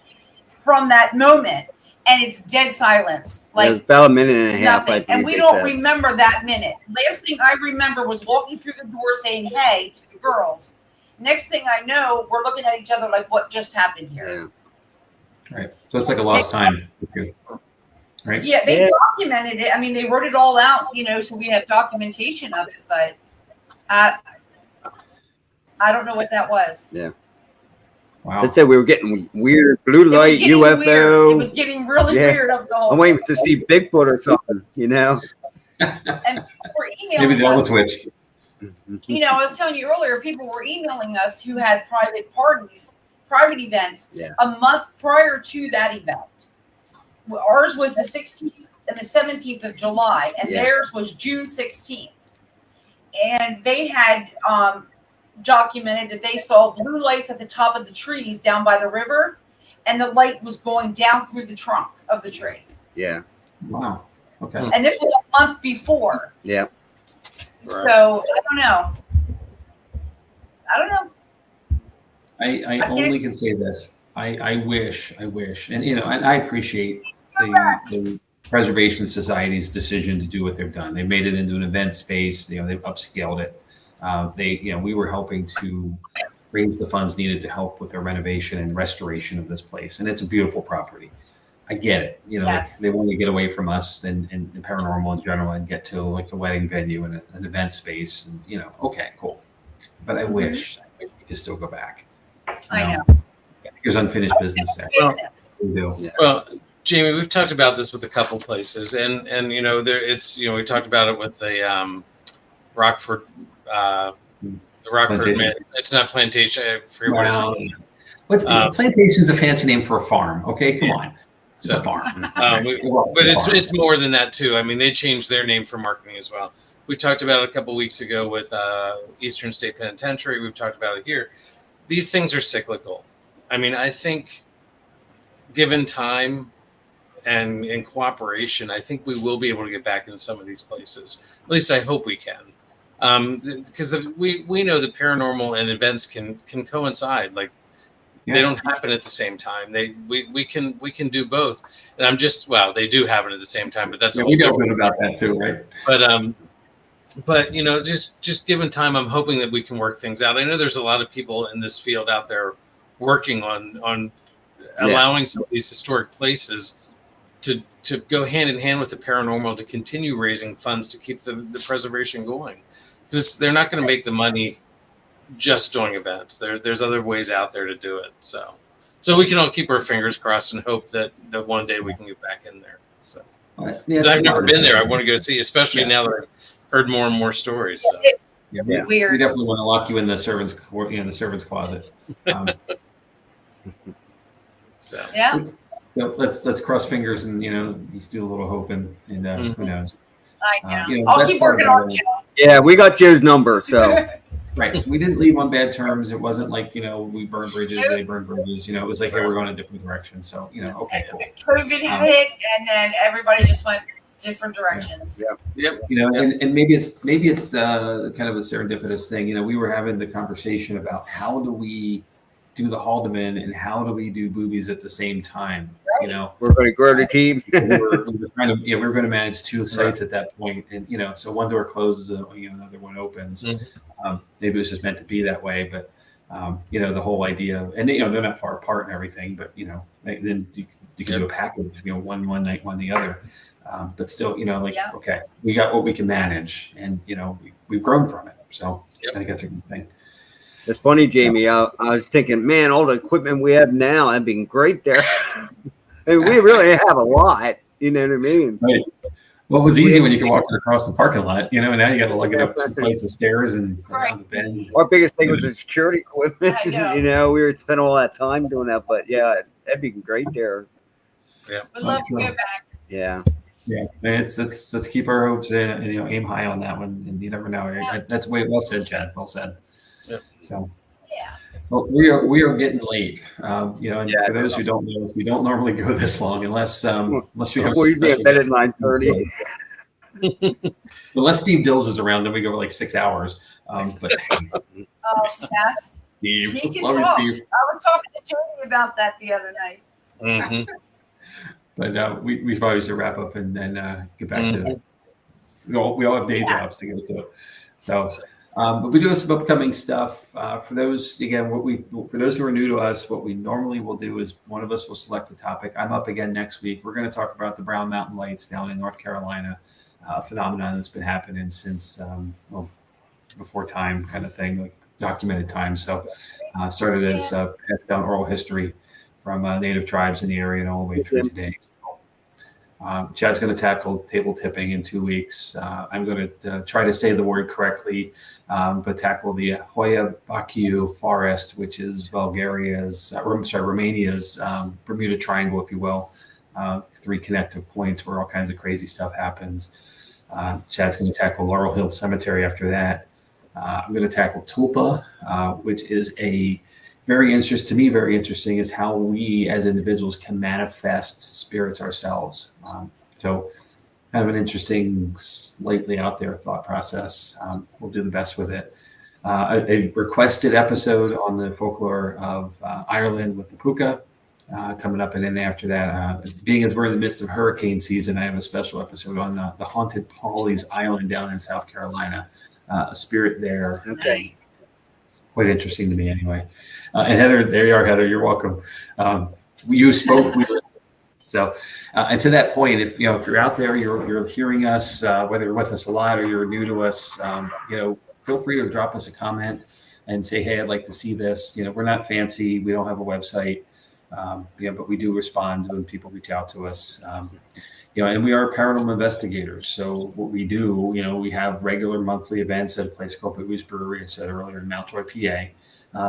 from that moment. And it's dead silence. It was Like, about a minute and a half. nothing. And we don't remember that minute. Last thing I remember was walking through the door saying, hey, to the girls. Next thing I know, we're looking at each other like, what just happened here? Yeah. Right. So it's like a lost time. Right. Yeah, they documented it. I mean, they wrote it all out, so we have documentation of it, but I don't know what that was. Yeah. Wow. They said we were getting weird blue light, UFO. Weird. It was getting really weird up the whole I'm waiting to see Bigfoot or something, And we're Maybe emailing the us. Twitch. I was telling you earlier, people were emailing us who had private parties, private events, a month prior to that event. Ours was the 16th and the 17th of July, and theirs was June 16th. And they had documented that they saw blue lights at the top of the trees down by the river, and the light was going down through the trunk of the tree. Yeah. Wow. Okay. And this was a month before. Yeah. So I don't know. I only can say this. I wish, and and I appreciate the Preservation Society's decision to do what they've done. They made it into an event space. They've upscaled it. We were helping to raise the funds needed to help with the renovation and restoration of this place, and it's a beautiful property. I get it. Yes. They want to get away from us and paranormal in general and get to like a wedding venue and an event space, and okay, cool. But I wish we could still go back. I know. There's unfinished business there. We do. Yeah. Well, Jamie, we've talked about this with a couple places, and we talked about it with the Rockford, the Rockford. Plantation. It's not plantation. I forget what it's called. Plantation's a fancy name for a farm. Okay, come on. It's a farm. But it's more than that too. I mean, they changed their name for marketing as well. We talked about it a couple weeks ago with Eastern State Penitentiary. We've talked about it here. These things are cyclical. I mean, I think given time and in cooperation, I think we will be able to get back in some of these places. At least I hope we can. Because we know that paranormal and events can coincide. Like they don't happen at the same time. We can do both. And I'm just they do happen at the same time, but that's we know good about that too, right? But just given time, I'm hoping that we can work things out. I know there's a lot of people in this field out there working on allowing some of these historic places to go hand in hand with the paranormal to continue raising funds to keep the preservation going, because they're not going to make the money just doing events. There's other ways out there to do it. So we can all keep our fingers crossed and hope that one day we can get back in there. So because I've never been there, I want to go see, especially now that I've heard more and more stories. So. We definitely want to lock you in the servants' closet. Let's cross fingers and just do a little hoping and who knows. I know. I'll keep working on Joe. Yeah, we got Joe's number, so. Right. We didn't leave on bad terms. It wasn't like, we burned bridges, they burned bridges. It was like, hey, we're going a different direction. So, okay, cool. COVID hit, and then everybody just went different directions. Yep. And maybe it's kind of a serendipitous thing. We were having the conversation about how do we do the Haldeman and how do we do boobies at the same time? We're going to grow the team. we were going to manage 2 sites at that point, and so one door closes, another one opens. Maybe it was just meant to be that way, but the whole idea, and they're not far apart and everything, but then you can do a package, one night, one the other, but still, okay, we got what we can manage, and we've grown from it. So I think that's a good thing. It's funny, Jamie. I was thinking, man, all the equipment we have now, that'd be great there. And we really have a lot. You know what I mean? Right. Well, it was easy when you could walk across the parking lot, and now you got to lug it up 2 flights of stairs and around the bend. Our biggest thing was the security equipment. I know. We were spending all that time doing that, but yeah, that'd be great there. Yeah. We'd love to get back. Yeah. Yeah, let's keep our hopes and aim high on that one, and you never know. Yeah. That's well said, Chad. Well said. Yeah. So, Yeah. well, we are getting late. And Yeah, for those who don't know, we don't normally go this long unless we have. We'd be in bed at 9:30. Unless Steve Dills is around, then we go like 6 hours. But Oh, yes. Steve, He can love you, talk. Steve. I was talking to Jamie about that the other night. Mhm. But we probably should wrap up and get back to it. We all have day jobs to get to. So, but we do have some upcoming stuff. For those who are new to us, what we normally will do is one of us will select a topic. I'm up again next week. We're going to talk about the Brown Mountain Lights down in North Carolina, a phenomenon that's been happening since before time, kind of thing, like documented time. So, started as passed down oral history from native tribes in the area and all the way through today. Chad's going to tackle table tipping in 2 weeks. I'm going to try to say the word correctly, but tackle the Hoya Baciu forest, which is Romania's Bermuda Triangle, if you will. 3 connective points where all kinds of crazy stuff happens. Chad's going to tackle Laurel Hill Cemetery after that. I'm going to tackle Tulpa, which is very interesting is how we as individuals can manifest spirits ourselves. So kind of an interesting, slightly out there thought process. We'll do the best with it. A requested episode on the folklore of Ireland with the puka coming up. And then after that, being as we're in the midst of hurricane season, I have a special episode on the haunted Pawleys Island down in South Carolina. A spirit there. Okay. Quite interesting to me anyway. And Heather, there you are, Heather. You're welcome. You spoke. So, and to that point, if you're out there, you're hearing us, whether you're with us a lot or you're new to us, feel free to drop us a comment and say, hey, I'd like to see this. We're not fancy. We don't have a website, but we do respond when people reach out to us. And we are paranormal investigators. So what we do, we have regular monthly events at a place called Booby's Brewery, I said earlier, in Mountjoy, PA.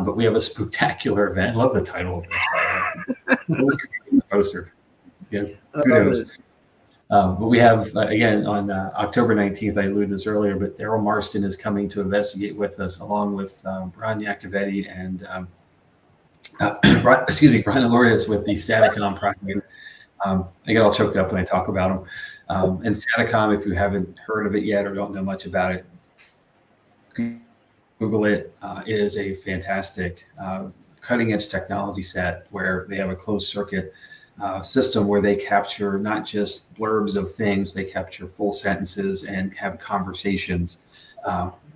But we have a spectacular event. I love the title of this, by the way. Poster. Yeah, kudos. But we have, again, on October 19th, I alluded to this earlier, but Daryl Marston is coming to investigate with us, along with Ron Iacovetti and, Ron Lourdes with the Staticom project. I get all choked up when I talk about them. And Staticom, if you haven't heard of it yet or don't know much about it, Google it. It is a fantastic cutting edge technology set where they have a closed circuit system where they capture not just blurbs of things, they capture full sentences and have conversations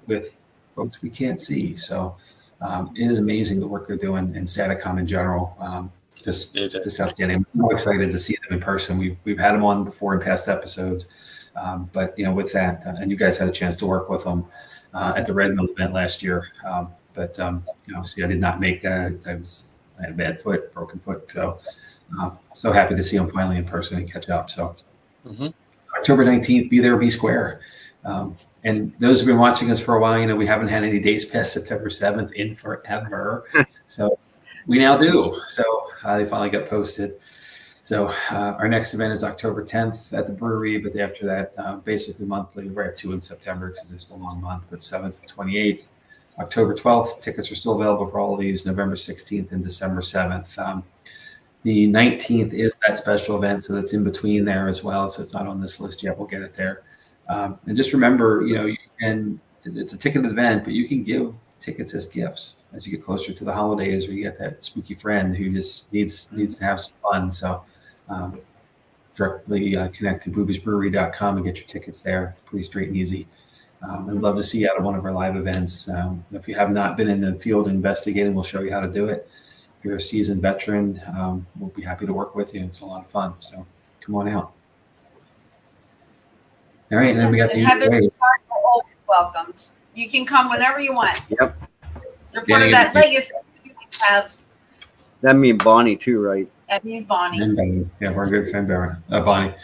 with folks we can't see. So it is amazing the work they're doing in Staticom in general. Just outstanding. I'm so excited to see them in person. We've had them on before in past episodes, but with that, and you guys had a chance to work with them at the Red Mill event last year. But see, I did not make that. I had a bad foot, broken foot. So happy to see them finally in person and catch up. So October 19th, be there, be square. And those who've been watching us for a while, we haven't had any days past September 7th in forever. So we now do. So they finally got posted. So our next event is October 10th at the brewery, but after that, basically monthly. We have 2 in September because it's a long month, but 7th, 28th, October 12th. Tickets are still available for all of these, November 16th and December 7th. The 19th is that special event, so that's in between there as well. So it's not on this list yet. We'll get it there. And just remember, it's a ticketed event, but you can give tickets as gifts as you get closer to the holidays, or you get that spooky friend who just needs to have some fun. So directly connect to boobiesbrewery.com and get your tickets there. Pretty straight and easy. I'd love to see you out of one of our live events. If you have not been in the field investigating, we'll show you how to do it. If you're a seasoned veteran, we'll be happy to work with you. It's a lot of fun. So come on out. All right, and then we got the Heather, you're always welcomed. You can come whenever you want. Yep. You're part of that legacy you have. That means Bonnie too, right? That means Bonnie. Yeah, we're a good friend, Bonnie.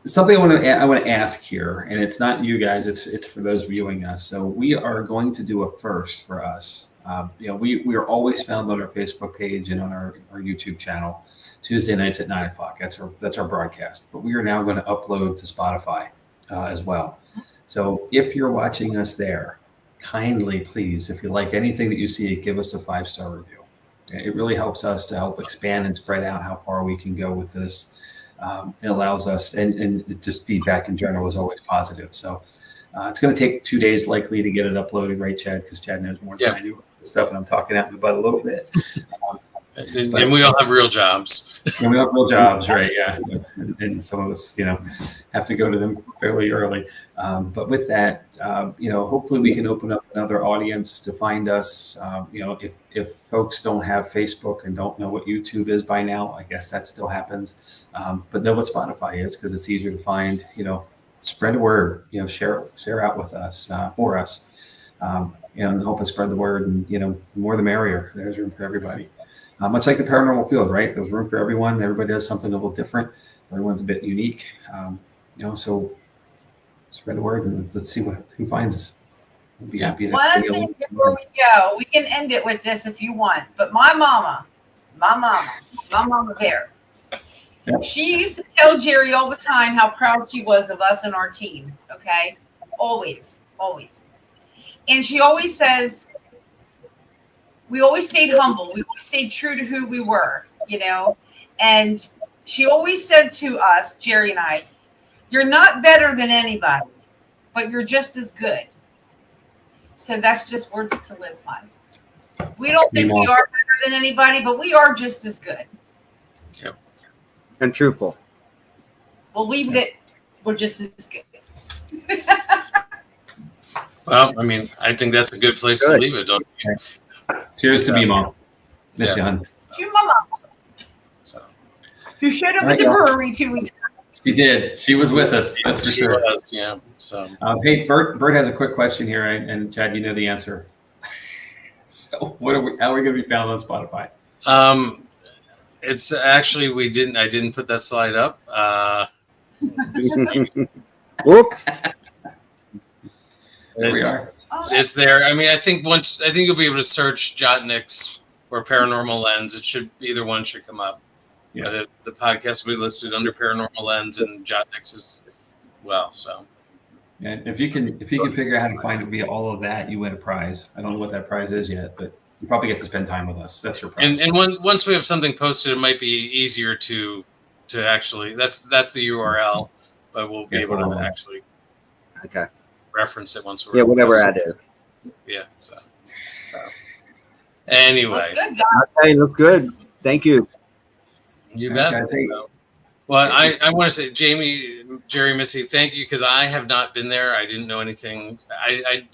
something I want to ask here, and it's not you guys, it's for those viewing us. So we are going to do a first for us. We are always found on our Facebook page and on our YouTube channel Tuesday nights at 9:00. That's our broadcast. But we are now going to upload to Spotify as well. So if you're watching us there, kindly, please, if you like anything that you see, give us a 5-star review. It really helps us to help expand and spread out how far we can go with this. It allows us, and just feedback in general is always positive. So it's going to take 2 days likely to get it uploaded, right, Chad? Because Chad knows more than I do stuff, and I'm talking out in the butt a little bit. And we all have real jobs. And we have real jobs, right? Yeah, and some of us, have to go to them fairly early. But with that, hopefully we can open up another audience to find us. If folks don't have Facebook and don't know what YouTube is by now, I guess that still happens. But know what Spotify is, because it's easier to find. Spread the word. Share out with us for us. And help us spread the word. And the more the merrier. There's room for everybody. Much like the paranormal field, right? There's room for everyone. Everybody does something a little different. Everyone's a bit unique. So spread the word and let's see who finds us. We'll be happy to. One thing before we go, we can end it with this if you want. But my mama Bear, she used to tell Jerry all the time how proud she was of us and our team. Okay, always. And she always says, we always stayed humble. We always stayed true to who we were, And she always said to us, Jerry and I, you're not better than anybody, but you're just as good. So that's just words to live by. We don't think we are better than anybody, but we are just as good. Yep. And truthful. We'll leave it. We're just as good. Well, I think that's a good place to leave it, don't you? Cheers to me, Mom. Miss you, hon. To my mom. So. Who showed up at the brewery 2 weeks ago. She did. She was with us. That's for sure. Yeah. So. Hey, Bert has a quick question here, and Chad, you know the answer. So, how are we going to be found on Spotify? It's actually I didn't put that slide up. Whoops. There we are. It's there. I think you'll be able to search JOTT-NYX or Paranormal Lens. Either one should come up. Yeah. But the podcast will be listed under Paranormal Lens and JOTT-NYX as well. So. And if you can figure out how to find it via all of that, you win a prize. I don't know what that prize is yet, but you probably get to spend time with us. That's your prize. And once we have something posted, it might be easier to actually. That's the URL, but we'll be able to actually. Okay. Reference it once we're whatever that is. Yeah. So anyway, Looks good, guys. Okay, look good. Thank you. You bet. Well, I want to say, Jamie, Jerry, Missy, thank you, because I have not been there. I didn't know anything.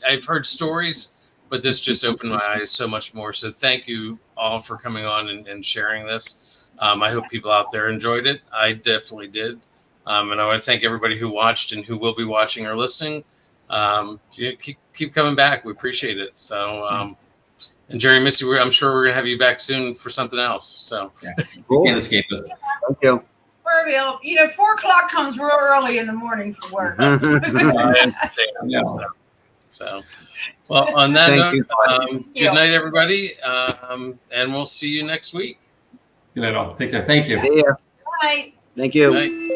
I've heard stories, but this just opened my eyes so much more. So thank you all for coming on and sharing this. I hope people out there enjoyed it. I definitely did. And I want to thank everybody who watched and who will be watching or listening. Keep coming back. We appreciate it. So, and Jerry, Missy, I'm sure we're gonna have you back soon for something else. So, Cool. You can't escape us. Thank you. 4:00 comes real early in the morning for work. So, well, on that Thank note, good night, everybody, and we'll see you next week. Good night, all. Take care. Thank you. See ya. Bye. Thank you. Good night.